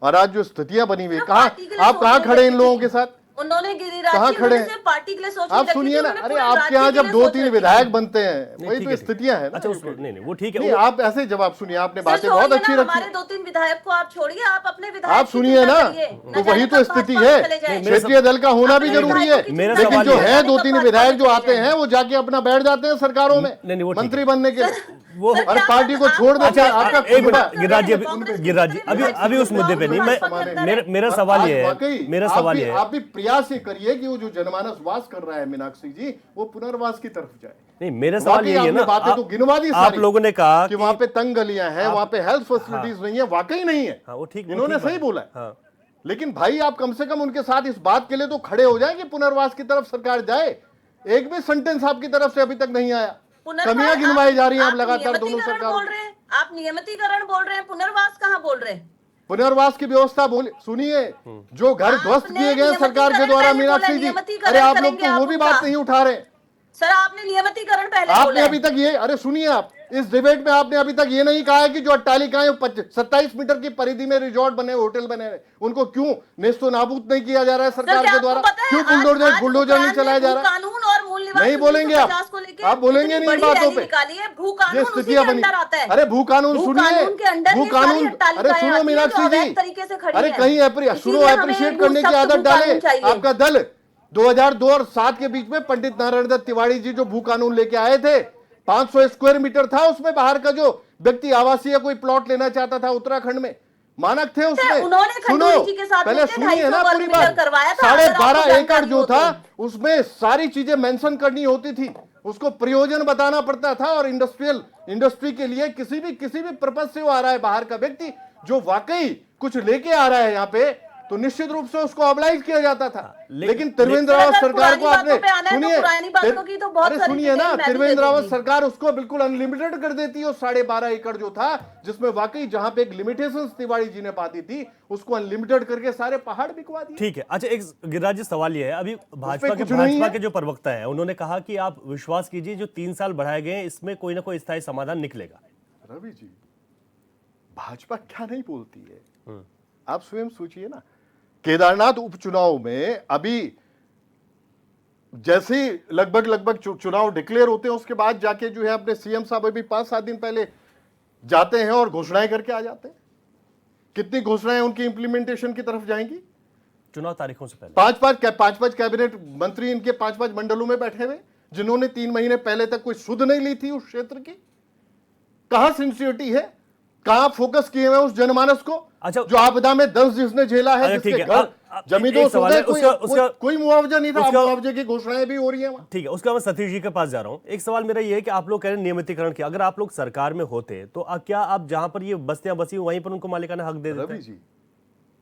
और आज जो स्थितियां बनी हुई, आप कहाँ खड़े इन लोगों के साथ? उन्होंने कहाँ खड़े हैं? पार्टी के लिए सोच, आप सुनिए ना, अरे आपके यहाँ जब 2-3 विधायक बनते हैं, वही तो स्थितियां हैं। अच्छा नहीं, वो ठीक है। नहीं, आप ऐसे जवाब सुनिए, आपने बातें बहुत अच्छी रखी। हमारे 2-3 विधायक को आप छोड़िए, आप अपने विधायक आप सुनिए ना, तो वही तो स्थिति है। क्षेत्रीय दल का होना भी जरूरी है, लेकिन जो है 2-3 विधायक जो आते हैं वो जाके अपना बैठ जाते हैं सरकारों में मंत्री बनने के लिए। वो सर, अरे क्या पार्टी को आप- छोड़ देते हैं, आप- आपका एक मिनट खुद- गिरिराज जी, कांग्रेस गिरिराज जी, अभी उस मुद्दे पे नहीं, मेरा सवाल आज ये है, वाकई मेरा आप सवाल भी- ये है, आप भी प्रयास ये करिए कि वो जो जनमानस वास कर रहा है मीनाक्षी जी, वो पुनर्वास की तरफ जाए। नहीं मेरा सवाल वाकई यही है आपने ना, बातें तो गिनवा दी आप सारी लोगों ने कहा कि वहां पे तंग गलियां हैं, वहां पे हेल्थ फैसिलिटीज नहीं है, वाकई नहीं है। हाँ, वो ठीक, इन्होंने सही बोला है। हाँ। लेकिन भाई आप कम से कम उनके साथ इस बात के लिए तो खड़े हो जाए कि पुनर्वास की तरफ सरकार जाए। एक भी सेंटेंस आपकी तरफ से अभी तक नहीं आया। कमियां गिनवाई जा रही हैं अब लगातार दोनों नियमितीकरण सरकारों बोल रहे हैं, आप नियमितीकरण बोल रहे हैं, पुनर्वास कहाँ बोल रहे हैं? पुनर्वास की व्यवस्था बोले सुनिए, जो घर ध्वस्त आपने किए गए सरकार के नियमितीकरण द्वारा पहले बोला, मीनाक्षी जी, नियमितीकरण अरे आप लोग करेंगे तो वो आप भी बात उनका। नहीं उठा रहे। सर आपने नियमितीकरण पहले आपने बोला है। अभी तक ये, अरे सुनिए, आप इस डिबेट में आपने अभी तक ये नहीं कहा है कि जो अट्टालिकाएं 27 मीटर की परिधि में रिजॉर्ट बने, होटल बने हैं, उनको क्यों नेस्तो नाबूद नहीं किया जा रहा है सर, सरकार क्या के आपको द्वारा? पता है, क्यों आज बुलडोजर नहीं उत्तरायण चलाया में जा रहा है? कानून और मूल निवास नहीं बोलेंगे आप। 350 को लेके आप बोलेंगे इतनी नहीं इन बड़ी बातों रैली पे। निकाली है। भू ये कानून उसी के स्थितियां बनी। अंदर आता है। अरे भू कानून भू सुनिए, कानून के अंदर भू ये सारी कानून, अट्टालिकाएं अरे सुनो आती हैं जो मीनाक्षी अवैध जी, तरीके से खड़ी अरे हैं। कहीं सुनो, इसीलिए हमें अप्रिशिएट एक करने की सख्त आदत भू डाले। कानून चाहिए। आपका दल 2002 और 7 के बीच में पंडित नारायण दत्त तिवारी जी जो भू कानून लेके आए थे, 500 स्क्वायर मीटर था उसमें, बाहर का जो व्यक्ति आवासीय कोई प्लॉट लेना चाहता था उत्तराखंड में, मानक थे उसमें। उन्होंने सुनो, खंडूरी जी के साथ पहले मिलकर सुनिए 250 ना वर्ग पूरी मीटर बात। करवाया था। 12.5 अगर आपको एकड़ जो जानकारी हो था उसमें सारी चीजें मेंशन करनी होती थी, उसको प्रयोजन बताना पड़ता था, और इंडस्ट्री के लिए किसी भी पर्पज से वो आ रहा है बाहर का व्यक्ति जो वाकई कुछ लेके आ रहा है यहाँ पे, तो निश्चित रूप से उसको ऑब्लाइज किया जाता था। लेकिन त्रिवेंद्र रावत सरकार को आपने, सुनिए, सुनिए ना, त्रिवेंद्र रावत सरकार उसको बिल्कुल अनलिमिटेड कर देती है। 12.5 एकड़ जो था, जिसमें वाकई जहां पे एक लिमिटेशन तिवारी जी ने पाती थी, उसको अनलिमिटेड करके सारे पहाड़ बिकवा दिए। ठीक है। अच्छा, एक गिरिराज जी सवाल ये है, अभी भाजपा कुछ नहीं है। के जो प्रवक्ता है उन्होंने कहा कि आप विश्वास कीजिए जो 3 साल बढ़ाए गए हैं इसमें कोई ना कोई स्थायी समाधान निकलेगा। रवि जी, भाजपा क्या नहीं बोलती है, आप स्वयं सोचिए ना। केदारनाथ उपचुनाव में अभी जैसे ही लगभग चुनाव डिक्लेयर होते हैं, उसके बाद जाके जो है अपने सीएम साहब अभी 5-7 दिन पहले जाते हैं और घोषणाएं करके आ जाते हैं। कितनी घोषणाएं उनकी इंप्लीमेंटेशन की तरफ जाएंगी? चुनाव तारीखों से पहले 5-5 कैबिनेट मंत्री इनके 5-5 मंडलों में बैठे हुए, जिन्होंने 3 महीने पहले तक कोई सुध नहीं ली थी उस क्षेत्र की। कहां सिंसियरिटी है, कहां फोकस किए हुए उस जनमानस को? अच्छा, जो आपदा में 10 जिसने झेला है, अच्छा, ठीक जिसके है। घर जमीनों एक सवाल है, कोई मुआवजा नहीं था, उसका- मुआवजे की घोषणाएं भी हो रही है वहां। ठीक है, उसका मैं सतीश जी के पास जा रहा हूं। एक सवाल मेरा ये है कि आप लोग कह रहे हैं नियमितीकरण किया, अगर आप लोग सरकार में होते तो क्या आप जहां पर ये बस्तियां बसी वहीं पर उनको मालिकाना हक दे देते? रवि जी,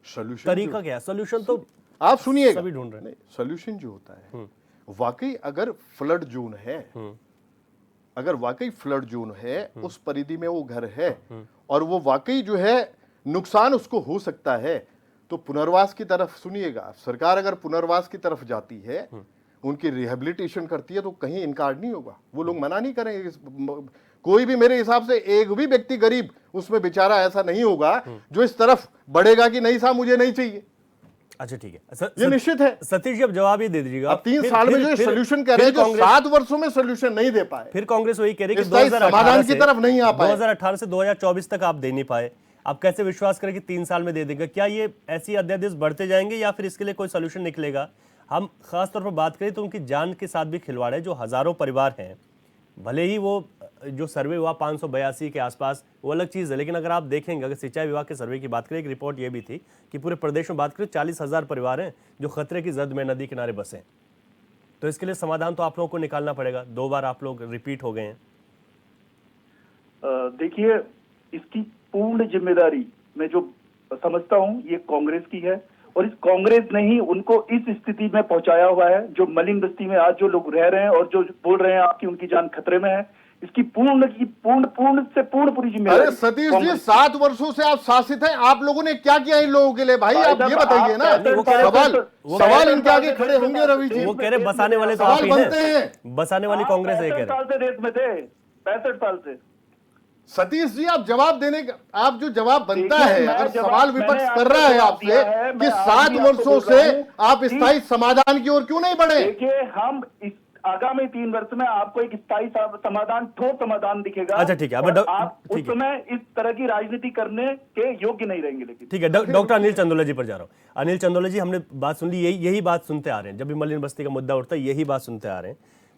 सोल्यूशन तरीका क्या है? सोल्यूशन तो आप सुनिएगा, सभी ढूंढ रहे हैं। नहीं, सोल्यूशन जो होता है, वाकई अगर फ्लड जोन है, अगर वाकई फ्लड जोन है, उस परिधि में वो घर है और वो वाकई जो है नुकसान उसको हो सकता है, तो पुनर्वास की तरफ, सुनिएगा, सरकार अगर पुनर्वास की तरफ जाती है, उनकी रिहेबिलिटेशन करती है, तो कहीं इनकार नहीं होगा, वो लोग मना नहीं करेंगे। कोई भी मेरे हिसाब से एक भी व्यक्ति गरीब उसमें बेचारा ऐसा नहीं होगा जो इस तरफ बढ़ेगा कि नहीं साहब मुझे नहीं चाहिए। अच्छा, ठीक है, ये निश्चित है। सतीश जी अब जवाब ही दे दीजिएगा। अब 3 साल में जो सोल्यूशन कह रहे हैं, जो 7 वर्षों में सोल्यूशन नहीं दे पाए, फिर कांग्रेस वही कह रही है कि स्थायी समाधान की तरफ नहीं आ पाए। 2018 से 2024 तक आप दे नहीं पाए, आप कैसे विश्वास करें कि 3 साल में दे देंगे? क्या ये ऐसी अध्यादेश बढ़ते जाएंगे या फिर इसके लिए कोई सोल्यूशन निकलेगा? हम खास तौर पर बात करें तो उनकी जान के साथ भी खिलवाड़ है, जो हजारों परिवार हैं, भले ही वो जो सर्वे हुआ 582 के आसपास, वो अलग चीज़ है, लेकिन अगर आप देखेंगे, अगर सिंचाई विभाग के सर्वे की बात करें, एक रिपोर्ट ये भी थी कि पूरे प्रदेश में बात करें 40,000 परिवार हैं जो खतरे की जद में नदी किनारे बसे। तो इसके लिए समाधान तो आप लोगों को निकालना पड़ेगा। 2 बार आप लोग रिपीट हो गए हैं। देखिए, इसकी पूर्ण जिम्मेदारी मैं जो समझता हूं ये कांग्रेस की है, और इस कांग्रेस ने ही उनको इस स्थिति में पहुंचाया हुआ है। जो मलिन बस्ती में आज जो लोग रह रहे हैं और जो बोल रहे हैं आपकी उनकी जान खतरे में है, इसकी पूर्ण पूरी जिम्मेदारी। अरे सतीश जी, 7 वर्षों से आप शासित हैं, आप लोगों ने क्या किया इन लोगों के लिए? भाई आप ये बताइए ना। सवाल इनके आगे खड़े होंगे रवि जी। वो कह रहे बसाने वाले तो आप सवाल ही बनते हैं, हैं। बसाने वाली कांग्रेस है, कह 65 रहे साल से देश में थे, 65 साल से। सतीश जी, आप जवाब देने का, आप जो जवाब बनता देखिए, है, मैं अगर जवाब- सवाल विपक्ष मैंने कर रहा है आपको आपसे जवाब दिया है, कि मैं 7 आज भी आपको वर्षों बोल से रहा हूं आप कि- स्थायी समाधान की ओर क्यों नहीं बढ़े? देखिए, हम इस आगामी 3 वर्ष में आपको एक स्थायी समाधान, ठोस समाधान दिखेगा। अच्छा, ठीक है, अब और आप उस ठीक है। समय इस तरह की राजनीति करने के योग्य नहीं रहेंगे। लेकिन ठीक है, डॉक्टर अनिल चंदोला जी पर जा रहा हूँ। अनिल चंदोला जी, हमने बात सुन ली, यही बात सुनते आ रहे हैं, जब भी मलिन बस्ती का मुद्दा उठता है यही बात सुनते आ रहे हैं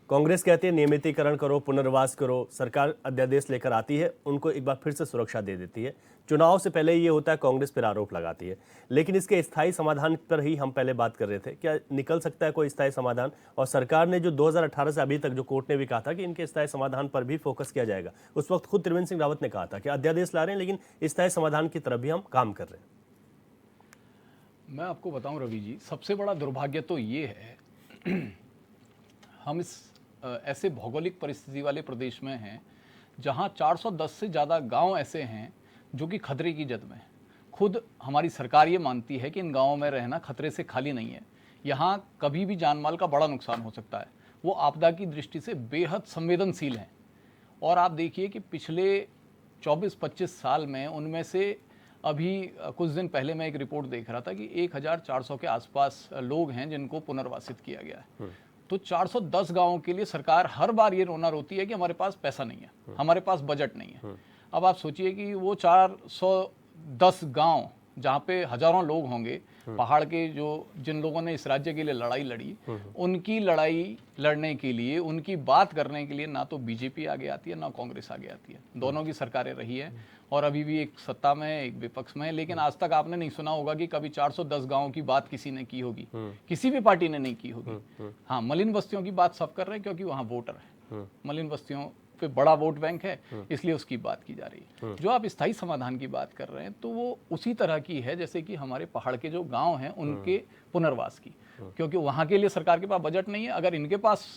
कांग्रेस कहती है नियमितीकरण करो, पुनर्वास करो, सरकार अध्यादेश लेकर आती है, उनको एक बार फिर से सुरक्षा दे देती है। चुनाव से पहले ये होता है, कांग्रेस फिर आरोप लगाती है। लेकिन इसके स्थायी समाधान पर ही हम पहले बात कर रहे थे, क्या निकल सकता है कोई स्थायी समाधान? और सरकार ने जो 2018 से अभी तक, जो कोर्ट ने भी कहा था कि इनके स्थायी समाधान पर भी फोकस किया जाएगा, उस वक्त खुद त्रिवेंद्र सिंह रावत ने कहा था कि अध्यादेश ला रहे हैं लेकिन स्थायी समाधान की तरफ भी हम काम कर रहे हैं। मैं आपको बताऊं रवि जी, सबसे बड़ा दुर्भाग्य तो ये है हम इस ऐसे भौगोलिक परिस्थिति वाले प्रदेश में हैं जहां 410 से ज़्यादा गांव ऐसे हैं जो कि खतरे की जद में हैं। खुद हमारी सरकार ये मानती है कि इन गांवों में रहना खतरे से खाली नहीं है। यहाँ कभी भी जान माल का बड़ा नुकसान हो सकता है। वो आपदा की दृष्टि से बेहद संवेदनशील हैं। और आप देखिए कि पिछले 24-25 साल में उनमें से अभी कुछ दिन पहले मैं एक रिपोर्ट देख रहा था कि 1400 के आसपास लोग हैं जिनको पुनर्वासित किया गया है। तो 410 गांवों के लिए सरकार हर बार ये रोना रोती है कि हमारे पास पैसा नहीं है, हमारे पास बजट नहीं है। अब आप सोचिए कि वो 410 गांव जहाँ पे हजारों लोग होंगे, पहाड़ के जिन लोगों ने इस राज्य के लिए लड़ाई लड़ी, उनकी लड़ाई लड़ने के लिए, उनकी बात करने के लिए ना तो बीजेपी आगे आती है ना कांग्रेस आगे आती है। दोनों की सरकारें रही है और अभी भी एक सत्ता में है, एक विपक्ष में है। लेकिन आज तक आपने नहीं सुना होगा कि कभी 410 गांवों की बात किसी ने की होगी, किसी भी पार्टी ने नहीं की होगी। हाँ, मलिन बस्तियों की बात सब कर रहे हैं क्योंकि वहाँ वोटर है, मलिन बस्तियों पे बड़ा वोट बैंक है, इसलिए उसकी बात की जा रही है। जो आप स्थायी समाधान की बात कर रहे हैं तो वो उसी तरह की है जैसे कि हमारे पहाड़ के जो गांव हैं उनके पुनर्वास की, क्योंकि वहाँ के लिए सरकार के पास बजट नहीं है। अगर इनके पास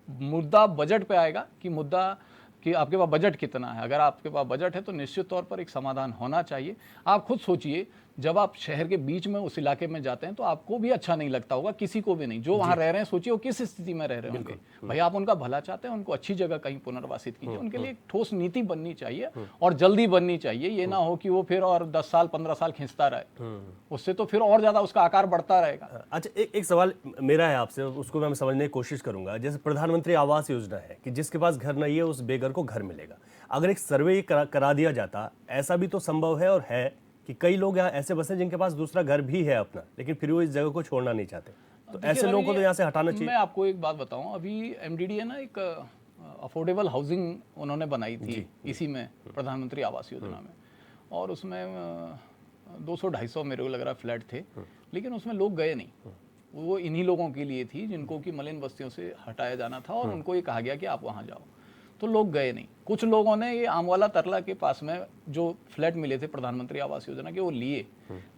मुद्दा बजट पे आएगा कि मुद्दा कि आपके पास बजट कितना है, अगर आपके पास बजट है तो निश्चित तौर पर एक समाधान होना चाहिए। आप खुद सोचिए, जब आप शहर के बीच में उस इलाके में जाते हैं तो आपको भी अच्छा नहीं लगता होगा, किसी को भी नहीं। जो वहाँ रह रहे हैं, सोचिए वो किस स्थिति में रह रहे होंगे। भाई आप उनका भला चाहते हैं, उनको अच्छी जगह कहीं पुनर्वासित कीजिए। उनके लिए एक ठोस नीति बननी चाहिए और जल्दी बननी चाहिए। ये ना हो कि वो फिर और 10 साल 15 साल खींचता रहे, उससे तो फिर और ज्यादा उसका आकार बढ़ता रहेगा। अच्छा, एक सवाल मेरा है आपसे, उसको मैं समझने की कोशिश करूंगा। जैसे प्रधानमंत्री आवास योजना है कि जिसके पास घर नहीं है उस बेघर को घर मिलेगा। अगर एक सर्वे करा दिया जाता, ऐसा भी तो संभव है और है कि कई लोग यहाँ ऐसे बसे जिनके पास दूसरा घर भी है अपना, लेकिन फिर वो इस जगह को छोड़ना नहीं चाहते, तो ऐसे लोगों को तो यहाँ से हटाना चाहिए। मैं आपको एक बात बताऊं, अभी एमडीडी है ना, एक अफोर्डेबल हाउसिंग उन्होंने बनाई थी इसी में, प्रधानमंत्री आवास योजना में, और उसमें 200-250 मेरे को लग रहा है फ्लैट थे, लेकिन उसमें लोग गए नहीं। वो इन्हीं लोगों के लिए थी जिनको कि मलिन बस्तियों से हटाया जाना था, और उनको ये कहा गया कि आप वहाँ जाओ, तो लोग गए नहीं। कुछ लोगों ने ये आमवाला तरला के पास में जो फ्लैट मिले थे प्रधानमंत्री आवास योजना के, वो लिए,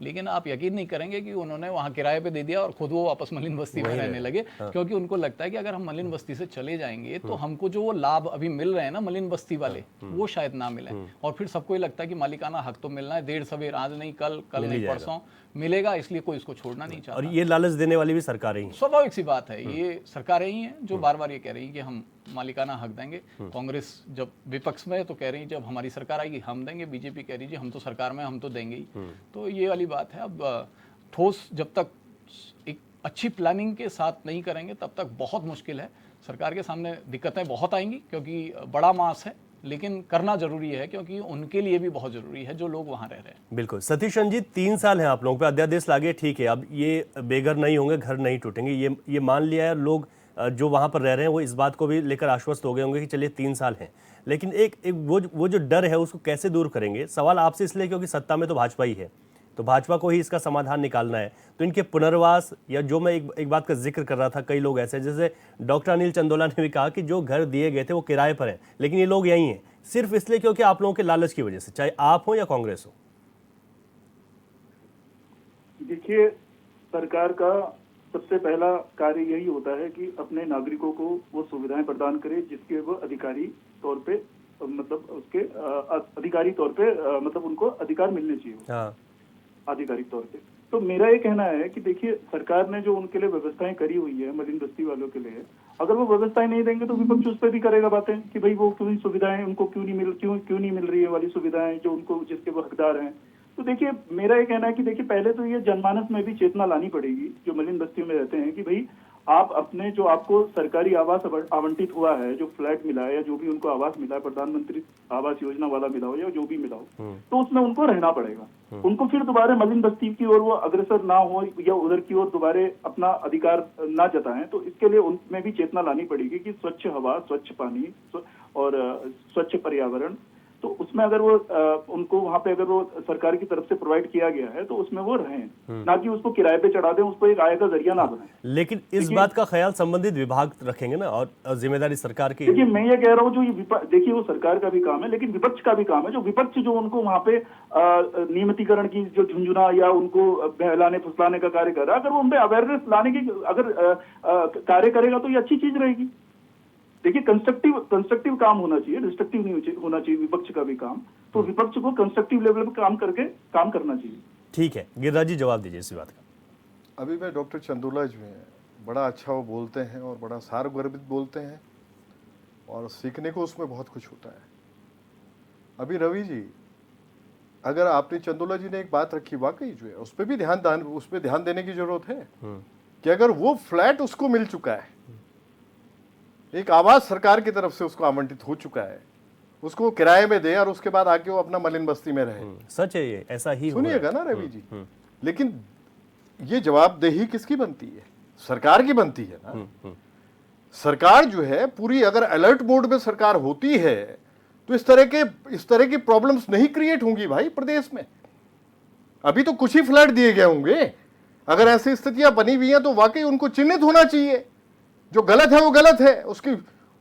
लेकिन आप यकीन नहीं करेंगे कि उन्होंने वहाँ किराए पे दे दिया और खुद वो वापस मलिन बस्ती में रहने लगे। क्योंकि उनको लगता है कि अगर हम मलिन बस्ती से चले जाएंगे तो हमको जो वो लाभ अभी मिल रहे हैं ना मलिन बस्ती वाले, वो शायद ना मिले। और फिर सबको ये लगता है कि मालिकाना हक तो मिलना है, देर सवेर, आज नहीं कल, कल नहीं परसों मिलेगा, इसलिए कोई इसको छोड़ना नहीं चाहता। और ये लालच देने वाली भी सरकारें ही, स्वाभाविक सी बात है, ये सरकारें ही हैं जो बार बार ये कह रही हैं कि हम मालिकाना हक देंगे। कांग्रेस जब विपक्ष में है तो कह रही है जब हमारी सरकार आएगी हम देंगे, बीजेपी कह रही है हम तो सरकार में हम तो देंगे ही। तो ये वाली बात है। अब ठोस जब तक एक अच्छी प्लानिंग के साथ नहीं करेंगे तब तक बहुत मुश्किल है। सरकार के सामने दिक्कतें बहुत आएंगी क्योंकि बड़ा मास है, लेकिन करना जरूरी है क्योंकि उनके लिए भी बहुत जरूरी है जो लोग वहां रह रहे हैं। बिल्कुल। सतीश जी, 3 साल हैं आप लोगों पे, अध्यादेश लागे, ठीक है, अब ये बेघर नहीं होंगे, घर नहीं टूटेंगे, ये मान लिया है। लोग जो वहां पर रह रहे हैं वो इस बात को भी लेकर आश्वस्त हो गए होंगे कि चलिए 3 साल हैं, लेकिन एक वो जो डर है उसको कैसे दूर करेंगे? सवाल आपसे इसलिए क्योंकि सत्ता में तो भाजपा ही है, तो भाजपा को ही इसका समाधान निकालना है। तो इनके पुनर्वास, या जो मैं एक बात का जिक्र कर रहा था, कई लोग ऐसे, जैसे डॉक्टर अनिल चंदोला ने भी कहा कि जो घर दिए गए थे वो किराए पर हैं, लेकिन ये लोग यहीं हैं सिर्फ इसलिए क्योंकि आप लोगों के लालच की वजह से, चाहे आप हो या कांग्रेस हो। देखिए, सरकार का सबसे पहला कार्य यही होता है कि अपने नागरिकों को वो सुविधाएं प्रदान करे जिसके वो अधिकारी तौर पे, मतलब उसके अधिकारी तौर पे, मतलब उनको अधिकार मिलने चाहिए। हाँ, आधिकारिक तौर पे। तो मेरा ये कहना है कि देखिए, सरकार ने जो उनके लिए व्यवस्थाएं करी हुई है मलिन बस्ती वालों के लिए, अगर वो व्यवस्थाएं नहीं देंगे तो विपक्ष उस पर भी करेगा बातें कि भाई वो क्यों सुविधाएं उनको क्यों नहीं मिल रही है वाली सुविधाएं जो उनको, जिसके वो हकदार हैं। तो देखिए, मेरा ये कहना है कि देखिए, पहले तो ये जनमानस में भी चेतना लानी पड़ेगी जो मलिन बस्तियों में रहते हैं कि भाई आप अपने जो आपको सरकारी आवास आवंटित हुआ है, जो फ्लैट मिला है या जो भी उनको आवास मिला है, प्रधानमंत्री आवास योजना वाला मिला हो या जो भी मिला हो, तो उसमें उनको रहना पड़ेगा। उनको फिर दोबारा मलिन बस्ती की ओर वो अग्रसर ना हो या उधर की ओर दोबारा अपना अधिकार ना जताएं, तो इसके लिए उनमें भी चेतना लानी पड़ेगी कि स्वच्छ हवा, स्वच्छ पानी और स्वच्छ पर्यावरण, तो उसमें अगर वो उनको वहां पे अगर वो सरकार की तरफ से प्रोवाइड किया गया है तो उसमें वो रहें, ना कि उसको किराए पे चढ़ा दें, उसको एक आय का जरिया ना बनाएं। लेकिन इस बात का ख्याल संबंधित विभाग रखेंगे ना, और जिम्मेदारी सरकार की। देखिए मैं ये कह रहा हूँ, जो ये देखिए वो सरकार का भी काम है, लेकिन विपक्ष का भी काम है। जो विपक्ष जो उनको वहां पे नियमितीकरण की जो झुंझुना या उनको बहलाने फुसलाने का कार्य कर रहा है, अगर वो उनपे अवेयरनेस लाने की अगर कार्य करेगा तो ये अच्छी चीज रहेगी। देखिए कंस्ट्रक्टिव काम होना चाहिए, डिस्ट्रक्टिव नहीं होना चाहिए विपक्ष का भी काम। तो विपक्ष को कंस्ट्रक्टिव लेवल पे काम करना चाहिए। ठीक है, गिरिराज जी जवाब दीजिए इस बात का। अभी मैं डॉक्टर चंदोला जी हैं, बड़ा अच्छा वो बोलते हैं और बड़ा सारगर्भित बोलते हैं और सीखने को उसमें बहुत कुछ होता है। अभी रवि जी, अगर आपने चंदोला जी ने एक बात रखी, वाकई जो है उस पर भी ध्यान देने की जरूरत है कि अगर वो फ्लैट उसको मिल चुका है, एक आवास सरकार की तरफ से उसको आवंटित हो चुका है, उसको किराए में दे और उसके बाद आके वो अपना मलिन बस्ती में रहे। सच है, ये ऐसा ही सुनिएगा ना रवि जी, लेकिन ये जवाबदेही किसकी बनती है? सरकार की बनती है ना। सरकार जो है पूरी, अगर अलर्ट मोड में सरकार होती है तो इस तरह की प्रॉब्लम्स नहीं क्रिएट होंगी भाई प्रदेश में। अभी तो कुछ ही फ्लैट दिए गए होंगे। अगर ऐसी स्थितियां बनी हुई हैं तो वाकई उनको चिन्हित होना चाहिए। जो गलत है वो गलत है,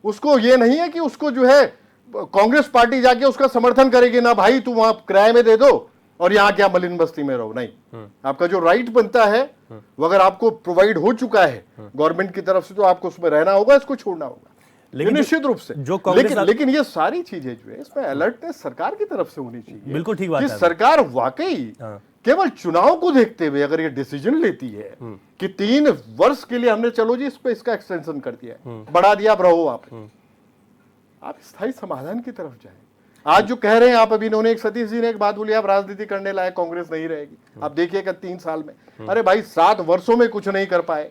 उसको ये नहीं है कि उसको जो है कांग्रेस पार्टी जाके उसका समर्थन करेगी, ना भाई तू वहां किराए में दे दो और यहाँ क्या मलिन बस्ती में रहो। नहीं, आपका जो राइट बनता है वो अगर आपको प्रोवाइड हो चुका है गवर्नमेंट की तरफ से, तो आपको उसमें रहना होगा, इसको छोड़ना होगा, लेकिन निश्चित रूप से। लेकिन ये सारी चीजें जो है इसमें अलर्टनेस सरकार की तरफ से होनी चाहिए। बिल्कुल ठीक बात है। सरकार वाकई केवल चुनाव को देखते हुए अगर ये डिसीजन लेती है कि 3 वर्ष के लिए हमने, चलो जी इस पे इसका एक्सटेंशन कर दिया, बढ़ा दिया, अब रहो आप स्थायी समाधान की तरफ जाएं। आज जो कह रहे हैं आप, अभी इन्होंने एक सतीश जी ने एक बात बोली, आप राजनीति करने लायक कांग्रेस नहीं रहेगी। आप देखिएगा 3 साल में, अरे भाई 7 वर्षों में कुछ नहीं कर पाए,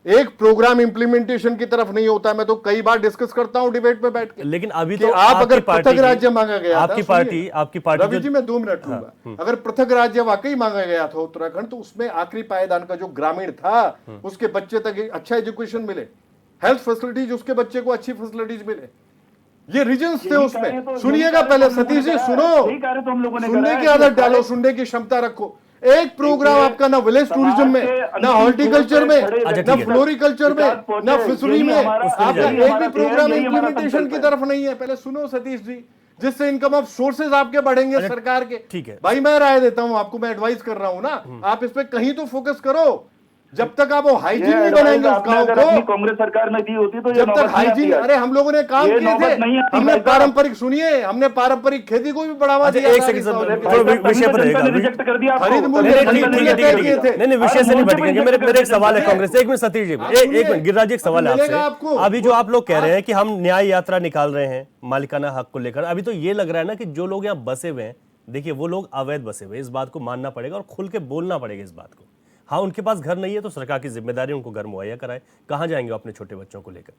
एक प्रोग्राम इंप्लीमेंटेशन की तरफ नहीं होता। मैं तो कई बार डिस्कस करता हूं डिबेट में बैठ के, लेकिन अभी तो आप अगर पृथक राज्य मांगा गया था, आपकी पार्टी रवि जी मैं 2 मिनट लूंगा, अगर पृथक राज्य वाकई मांगा गया था उत्तराखंड, तो उसमें आखिरी पायदान का जो ग्रामीण था उसके बच्चे तक अच्छा एजुकेशन मिले, हेल्थ फैसिलिटीज, उसके बच्चे को अच्छी फैसिलिटीज मिले, ये रीजन्स थे उसमें। सुनिएगा पहले सतीश जी, सुनो, सुनने की आदत डालो, सुनने की क्षमता रखो। एक प्रोग्राम आपका ना विलेज टूरिज्म में, ना हॉर्टिकल्चर में, ना फ्लोरिकल्चर में, ना फिशरी में, आपका एक भी प्रोग्राम इंप्लीमेंटेशन की तरफ नहीं है। पहले सुनो सतीश जी, जिससे इनकम ऑफ सोर्सेज आपके बढ़ेंगे सरकार के। ठीक है भाई, मैं राय देता हूं आपको, मैं एडवाइस कर रहा हूं ना, आप इस पे कहीं तो फोकस करो। जब तक आप वो हाइजीन नहीं बनाएंगे उस गांव को, कांग्रेस सरकार में दी होती तो जब तक हाइजीन, अरे हम लोगों ने काम किए थे, हमने पारंपरिक, सुनिए, हमने पारंपरिक खेती को भी बढ़ावा दिया। एक सेकंड विषय पर रिजेक्ट कर दिया, खरीद मूल्य नहीं, विषय से नहीं भटकेंगे। मेरे एक सवाल है कांग्रेस, एक मिनट सतीश जी, एक मिनट गिरिराज जी, एक सवाल है आपसे। अभी जो आप लोग कह रहे हैं कि हम न्याय यात्रा निकाल रहे हैं मालिकाना हक को लेकर, अभी तो ये लग रहा है ना कि जो लोग यहाँ बसे हुए हैं, देखिए वो लोग अवैध बसे हुए, इस बात को मानना पड़ेगा और खुल के बोलना पड़ेगा इस बात को। हाँ, उनके पास घर नहीं है तो सरकार की जिम्मेदारी उनको घर मुहैया कराए, कहाँ जाएंगे अपने छोटे बच्चों को लेकर।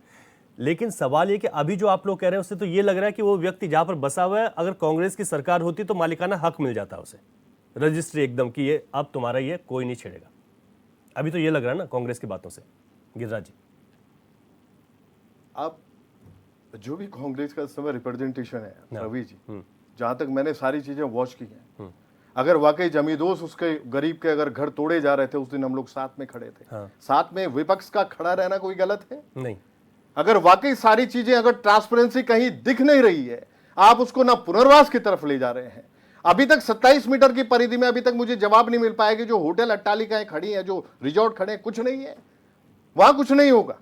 लेकिन सवाल ये कि अभी जो आप लोग कह रहे हैं उससे तो ये लग रहा है कि वो व्यक्ति जहां पर बसा हुआ है, अगर कांग्रेस की सरकार होती तो मालिकाना हक मिल जाता उसे, रजिस्ट्री एकदम कि ये अब तुम्हारा, ये कोई नहीं छेड़ेगा। अभी तो ये लग रहा है ना कांग्रेस की बातों से। गिरिराज जी, आप जो भी कांग्रेस का समय रिप्रेजेंटेशन है रवि जी, जहां तक मैंने सारी चीजें वॉच की हैं, अगर वाकई जमींदोज उसके गरीब के अगर घर तोड़े जा रहे थे, उस दिन हम लोग साथ में खड़े थे। साथ में विपक्ष का खड़ा रहना कोई गलत है? नहीं। अगर वाकई सारी चीजें, अगर ट्रांसपेरेंसी कहीं दिख नहीं रही है, आप उसको ना पुनर्वास की तरफ ले जा रहे हैं। अभी तक 27 मीटर की परिधि में अभी तक मुझे जवाब नहीं मिल पाया कि जो होटल अट्टालिकाएं खड़ी हैं, जो रिजॉर्ट खड़े हैं, कुछ नहीं है वहां, कुछ नहीं होगा,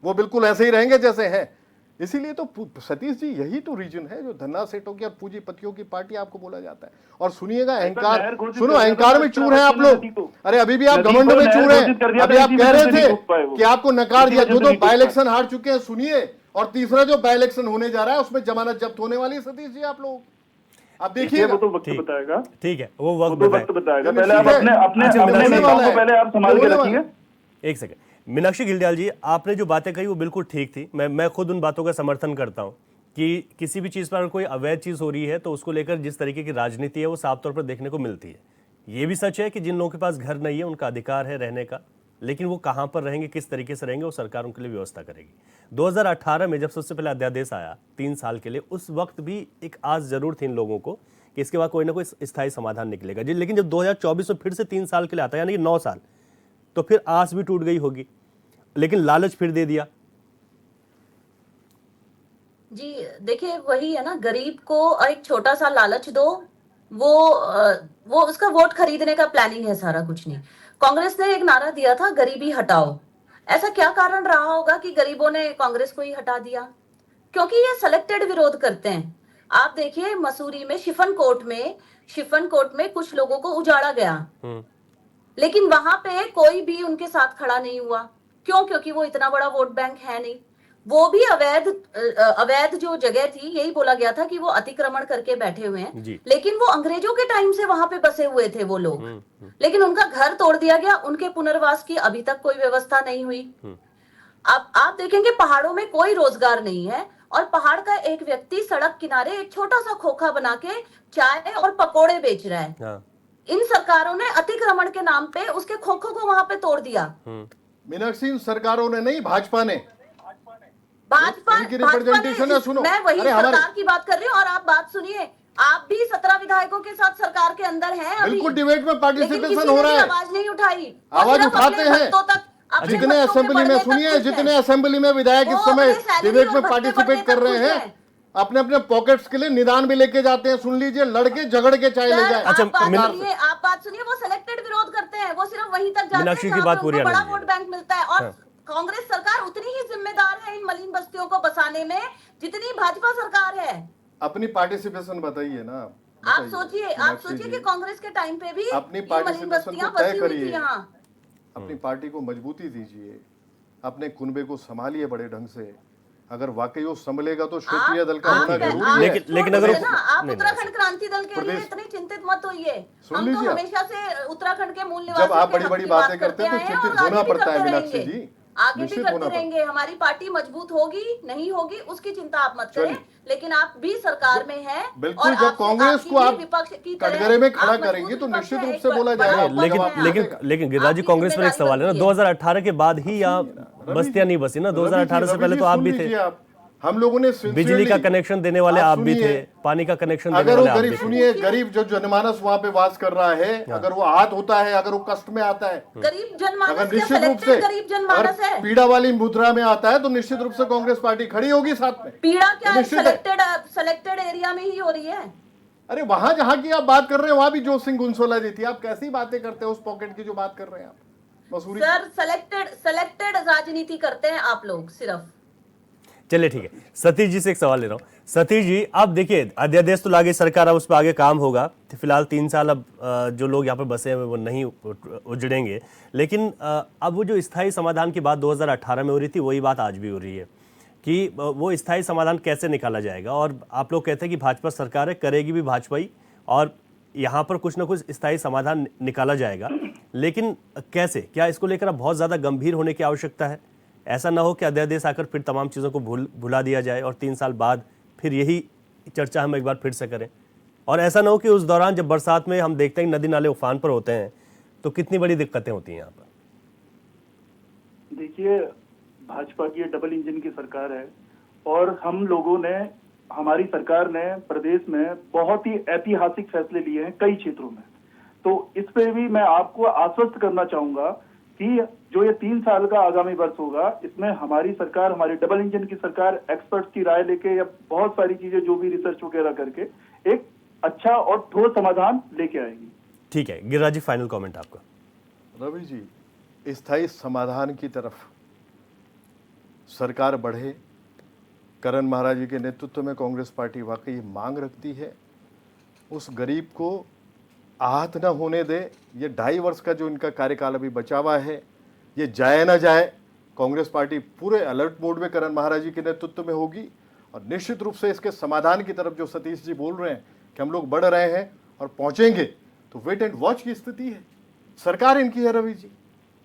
वो बिल्कुल ऐसे ही रहेंगे जैसे हैं। इसीलिए तो सतीश जी, यही तो रीजन है जो धन्ना सेठों की और पूंजीपतियों की पार्टी आपको बोला जाता है। और सुनिएगा, अहंकार, सुनो, अहंकार में चूर है आप लोग। अरे अभी भी आप घमंड में चूर हैं। अभी आप कह रहे थे कि आपको नकार दिया, जो 2 बाई इलेक्शन हार चुके हैं, सुनिए, और तीसरा जो बाई इलेक्शन होने जा रहा है उसमें जमानत जब्त होने वाली है। सतीश जी, आप लोग आप देखिए, वो तो वक्त बताएगा। ठीक है, वो वक्त बताएगा। पहले आप अपने पहले आप संभाल के रखिए। एक सेकंड, मीनाक्षी गिल्डियाल जी, आपने जो बातें कही वो बिल्कुल ठीक थी। मैं खुद उन बातों का समर्थन करता हूं कि किसी भी चीज़ पर कोई अवैध चीज़ हो रही है तो उसको लेकर जिस तरीके की राजनीति है वो साफ तौर पर देखने को मिलती है। ये भी सच है कि जिन लोगों के पास घर नहीं है उनका अधिकार है रहने का, लेकिन वो कहाँ पर रहेंगे, किस तरीके से रहेंगे, वो सरकार उनके लिए व्यवस्था करेगी। 2018 में जब सबसे पहले अध्यादेश आया 3 साल के लिए, उस वक्त भी एक आस जरूर थी इन लोगों को कि इसके बाद कोई ना कोई स्थायी समाधान निकलेगा जी। लेकिन जब 2024 में फिर से 3 साल के लिए आता है, यानी कि 9 साल, तो फिर आस भी टूट गई होगी, लेकिन लालच फिर दे दिया। जी देखिए, वही है ना, गरीब को एक छोटा सा लालच दो, वो उसका वोट खरीदने का प्लानिंग है, सारा कुछ नहीं। कांग्रेस ने एक नारा दिया था, गरीबी हटाओ। ऐसा क्या कारण रहा होगा कि गरीबों ने कांग्रेस को ही हटा दिया? क्योंकि ये सिलेक्टेड विरोध करते हैं। आप देखिए, मसूरी में शिफन कोर्ट में कुछ लोगों को उजाड़ा गया, लेकिन वहां पे कोई भी उनके साथ खड़ा नहीं हुआ। क्यों? क्योंकि वो इतना बड़ा वोट बैंक है नहीं। वो भी अवैध जो जगह थी, यही बोला गया था कि वो अतिक्रमण करके बैठे हुए हैं, लेकिन वो अंग्रेजों के टाइम से वहां पे बसे हुए थे वो लोग। लेकिन उनका घर तोड़ दिया गया, उनके पुनर्वास की अभी तक कोई व्यवस्था नहीं हुई। अब आप देखेंगे पहाड़ों में कोई रोजगार नहीं है, और पहाड़ का एक व्यक्ति सड़क किनारे एक छोटा सा खोखा बना के चाय और पकोड़े बेच रहा है। इन सरकारों ने अतिक्रमण के नाम पे उसके खोखों को वहां पे तोड़ दिया। मीनाक्षी, इन सरकारों ने नहीं, भाजपा ने, इनकी रिप्रेजेंटेशन है। सुनो, मैं वही सरकार की बात कर रही हूँ, और आप बात सुनिए। आप भी 17 विधायकों के साथ सरकार के अंदर हैं अभी। बिल्कुल डिबेट में पार्टिसिपेशन हो रहा है, आवाज नहीं उठाई, आवाज उठाते हैं। जितने असेंबली में, सुनिए, जितने असेंबली में विधायक इस समय डिबेट में पार्टिसिपेट कर रहे हैं, अपने अपने पॉकेट्स के लिए निदान भी लेके जाते हैं। सुन लीजिए, लड़के झगड़ के चाहे ले जाए। अच्छा, आप बात सुनिए, वो सिलेक्टेड विरोध करते हैं, वो सिर्फ वहीं तक जाते हैं जहां पे बड़ा वोट बैंक मिलता है। और कांग्रेस सरकार उतनी ही जिम्मेदार है इन मलिन बस्तियों को बसाने में जितनी भाजपा सरकार है। अपनी पार्टिसिपेशन बताइए ना। आप सोचिए कि कांग्रेस के टाइम पे भी अपनी पार्टिसिपेशन को तय करिए, अपनी पार्टी को मजबूती दीजिए, अपने कुनबे को संभालिए बड़े ढंग से। अगर वाकई वो संभलेगा तो क्षेत्रीय दल का होना जरूरी है। लेकिन अगर आप उत्तराखंड क्रांति दल के लिए इतनी चिंतित मत होइए। हम तो हमेशा से उत्तराखंड के मूल निवासियों जब आप बड़ी बड़ी बातें करते हैं तो चिंतित होना पड़ता है मीनाक्षी जी, आगे भी करते रहेंगे। हमारी पार्टी मजबूत होगी नहीं होगी उसकी चिंता आप मत करें, लेकिन आप भी सरकार में हैं। बिल्कुल, जब कांग्रेस को आप कटघरे में खड़ा करेंगे तो निश्चित रूप से बोला जाएगा। लेकिन गिरिराज जी, कांग्रेस पर एक सवाल है ना, 2018 के बाद ही यहाँ बस्तियां नहीं बसी ना। 2018 से पहले तो आप भी थे, हम लोगों ने बिजली का कनेक्शन देने वाले आप भी थे, पानी का कनेक्शन देने अगर वाले वो आप भी गरीब, थे। सुनिए, गरीब जो जनमानस वहाँ पे वास कर रहा है, अगर वो आहत होता है, अगर वो कष्ट में आता है, गरीब जनमानस, अगर निश्चित रूप से अगर पीड़ा वाली मुद्रा में आता है तो निश्चित रूप से कांग्रेस पार्टी खड़ी होगी साथ में। पीड़ा क्या सिलेक्टेड एरिया में ही हो रही है। अरे वहां जहां की आप बात कर रहे हैं वहां भी जोत सिंह गुनसोला जी थी। आप कैसी बातें करते हैं उस पॉकेट की जो बात कर रहे हैं आप? मसूरी सर, सेलेक्टेड राजनीति करते हैं आप लोग सिर्फ। चलिए ठीक है, सतीश जी से एक सवाल ले रहा हूँ। सतीश जी, आप देखिए, अध्यादेश तो लागे सरकार, अब उस पर आगे काम होगा। फिलहाल 3 साल अब जो लोग यहाँ पे बसे हैं वो नहीं उजड़ेंगे, लेकिन अब वो जो स्थायी समाधान की बात 2018 में हो रही थी, वही बात आज भी हो रही है कि वो स्थायी समाधान कैसे निकाला जाएगा। और आप लोग कहते हैं कि भाजपा सरकार है, करेगी भी भाजपा ही, और यहाँ पर कुछ ना कुछ स्थायी समाधान निकाला जाएगा, लेकिन कैसे? क्या इसको लेकर अब बहुत ज़्यादा गंभीर होने की आवश्यकता है? ऐसा ना हो कि अध्यादेश आकर फिर तमाम चीज़ों को भुला दिया जाए और 3 साल बाद फिर यही चर्चा हम एक बार फिर से करें। और ऐसा ना हो कि उस दौरान जब बरसात में हम देखते हैं नदी नाले उफान पर होते हैं तो कितनी बड़ी दिक्कतें होती हैं यहाँ पर। देखिए, भाजपा की डबल इंजन की सरकार है, और हम लोगों ने, हमारी सरकार ने प्रदेश में बहुत ही ऐतिहासिक फैसले लिए हैं कई क्षेत्रों में। तो इस पे भी मैं आपको आश्वस्त करना चाहूंगा कि जो ये 3 साल का आगामी वर्ष होगा, इसमें हमारी सरकार, हमारी डबल इंजन की सरकार एक्सपर्ट्स की राय लेके या बहुत सारी चीजें जो भी रिसर्च वगैरह करके एक अच्छा और ठोस समाधान लेके आएगी। ठीक है, गिरिराज जी, फाइनल कमेंट आपका। रवि जी, स्थायी समाधान की तरफ सरकार बढ़े, करण महाराज जी के नेतृत्व में कांग्रेस पार्टी वाकई मांग रखती है, उस गरीब को आहत न होने दे। ये 2.5 वर्ष का जो इनका कार्यकाल अभी बचा हुआ है, ये जाए ना जाए। कांग्रेस पार्टी पूरे अलर्ट मोड में करण महाराज जी के नेतृत्व में होगी, और निश्चित रूप से इसके समाधान की तरफ जो सतीश जी बोल रहे हैं कि हम लोग बढ़ रहे हैं और पहुंचेंगे, तो वेट एंड वॉच की स्थिति है। सरकार इनकी है रवि जी,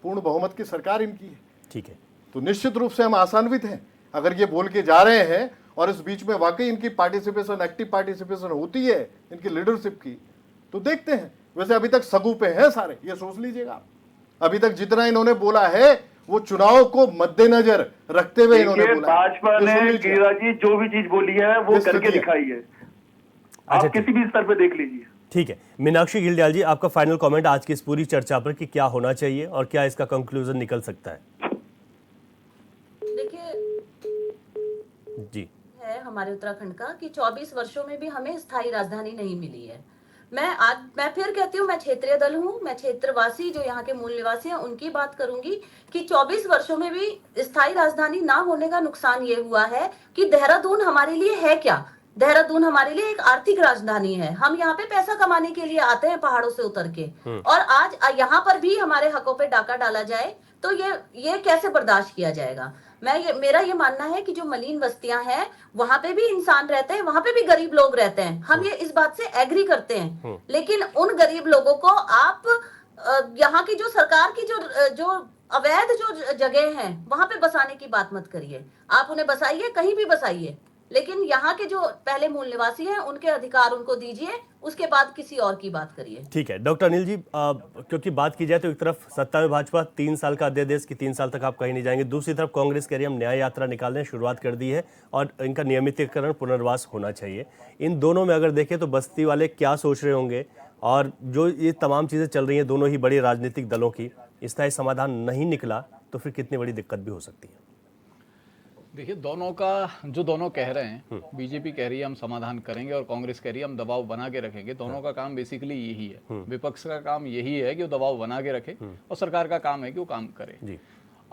पूर्ण बहुमत की सरकार इनकी है। ठीक है। तो निश्चित रूप से हम आशान्वित हैं अगर ये बोल के जा रहे हैं और इस बीच में वाकई इनकी पार्टिसिपेशन, एक्टिव पार्टिसिपेशन होती है इनकी लीडरशिप की, तो देखते हैं। वैसे अभी तक सगु पे हैं सारे, ये सोच लीजिएगा आप। अभी तक जितना इन्होंने बोला है वो चुनाव को मद्देनजर रखते हुए इन्होंने देखिए, बोला है। भाजपा ये सुन ने लीजिए। गिरिराज जी जो भी चीज बोली है वो ये करके स्थिति है। दिखाई है। अच्छा, आप किसी भी स्तर पे देख लीजिए। ठीक है। मीनाक्षी गिल्डियाल जी, आपका फाइनल कमेंट आज की इस पूरी चर्चा पर कि क्या होना चाहिए और क्या इसका कंक्लूजन निकल सकता है? देखिए, जी है हमारे उत्तराखंड का कि 24 वर्षों में भी हमें स्थायी राजधानी नहीं मिली है। मैं फिर कहती हूँ, मैं क्षेत्रीय दल हूँ, मैं क्षेत्रवासी जो यहाँ के मूल निवासी हैं उनकी बात करूंगी कि 24 वर्षों में भी स्थायी राजधानी ना होने का नुकसान ये हुआ है कि देहरादून हमारे लिए है क्या? देहरादून हमारे लिए एक आर्थिक राजधानी है। हम यहाँ पे पैसा कमाने के लिए आते हैं पहाड़ों से उतर के, और आज यहाँ पर भी हमारे हकों पे डाका डाला जाए तो ये कैसे बर्दाश्त किया जाएगा? मेरा ये मानना है कि जो मलिन बस्तियां हैं वहां पे भी इंसान रहते हैं, वहां पे भी गरीब लोग रहते हैं, हम ये इस बात से एग्री करते हैं। लेकिन उन गरीब लोगों को आप यहाँ की जो सरकार की जो अवैध जो जगह हैं वहां पे बसाने की बात मत करिए। आप उन्हें बसाइए, कहीं भी बसाइए, लेकिन यहाँ के जो पहले मूल निवासी हैं उनके अधिकार उनको दीजिए, उसके बाद किसी और की बात करिए। ठीक है। डॉक्टर अनिल जी, क्योंकि बात की जाए तो एक तरफ सत्ता में भाजपा 3 साल का अध्यादेश की 3 साल तक आप कहीं नहीं जाएंगे, दूसरी तरफ कांग्रेस कह रही है हम न्याय यात्रा निकालने शुरुआत कर दी है और इनका नियमितीकरण, पुनर्वास होना चाहिए। इन दोनों में अगर देखें तो बस्ती वाले क्या सोच रहे होंगे, और जो ये तमाम चीज़ें चल रही हैं दोनों ही बड़ी राजनीतिक दलों की, स्थायी समाधान नहीं निकला तो फिर कितनी बड़ी दिक्कत भी हो सकती है? देखिए, दोनों का जो दोनों कह रहे हैं, बीजेपी कह रही है हम समाधान करेंगे और कांग्रेस कह रही है हम दबाव बना के रखेंगे। दोनों का काम बेसिकली यही है। विपक्ष का काम यही है कि वो दबाव बना के रखे और सरकार का काम है कि वो काम करे। जी।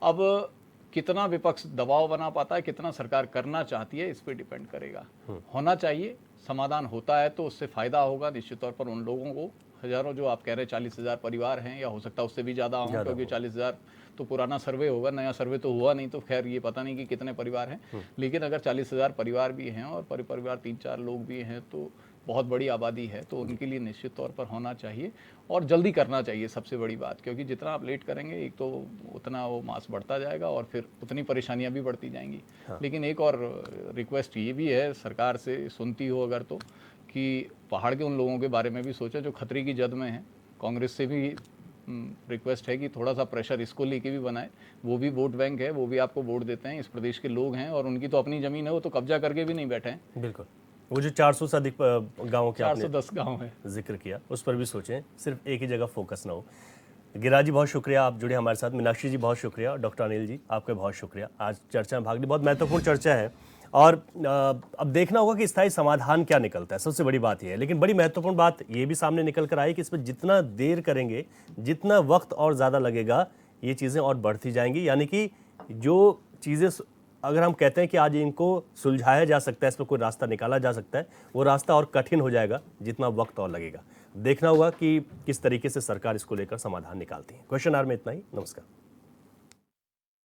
अब कितना विपक्ष दबाव बना पाता है, कितना सरकार करना चाहती है, इस पे डिपेंड करेगा। होना चाहिए, समाधान होता है तो उससे फायदा होगा निश्चित तौर पर उन लोगों को। हजारों जो आप कह रहे हैं 40,000 परिवार हैं, या हो सकता है उससे भी ज़्यादा हों, क्योंकि 40,000 तो पुराना सर्वे होगा, नया सर्वे तो हुआ नहीं, तो खैर ये पता नहीं कि कितने परिवार हैं। लेकिन अगर 40,000 परिवार भी हैं और परिवार 3-4 लोग भी हैं तो बहुत बड़ी आबादी है, तो उनके लिए निश्चित तौर पर होना चाहिए और जल्दी करना चाहिए, सबसे बड़ी बात। क्योंकि जितना आप लेट करेंगे एक तो उतना वो मास बढ़ता जाएगा और फिर उतनी परेशानियां भी बढ़ती जाएंगी। लेकिन एक और रिक्वेस्ट ये भी है सरकार से, सुनती हो अगर तो, कि पहाड़ के उन लोगों के बारे में भी सोचो जो खतरे की जद में हैं। कांग्रेस से भी रिक्वेस्ट है कि थोड़ा सा प्रेशर इसको लेके भी बनाए। वो भी वोट बैंक है, वो भी आपको वोट देते हैं, इस प्रदेश के लोग हैं और उनकी तो अपनी ज़मीन है, वो तो कब्जा करके भी नहीं बैठे हैं। बिल्कुल। वो जो 400 से अधिक गाँवों के आपने 410 गाँव है, जिक्र किया, उस पर भी सोचें, सिर्फ एक ही जगह फोकस ना हो। गिरिराज जी बहुत शुक्रिया, आप जुड़े हमारे साथ। मीनाक्षी जी बहुत शुक्रिया, डॉक्टर अनिल जी आपका बहुत शुक्रिया। आज चर्चा में भाग ली, बहुत महत्वपूर्ण चर्चा है और अब देखना होगा कि स्थायी समाधान क्या निकलता है, सबसे बड़ी बात यह है। लेकिन बड़ी महत्वपूर्ण बात ये भी सामने निकल कर आई कि इसमें जितना देर करेंगे, जितना वक्त और ज़्यादा लगेगा, ये चीज़ें और बढ़ती जाएंगी। यानी कि जो चीज़ें अगर हम कहते हैं कि आज इनको सुलझाया जा सकता है, इस पर कोई रास्ता निकाला जा सकता है, वो रास्ता और कठिन हो जाएगा जितना वक्त और लगेगा। देखना होगा कि किस तरीके से सरकार इसको लेकर समाधान निकालती है। क्वेश्चन आवर में इतना ही। नमस्कार।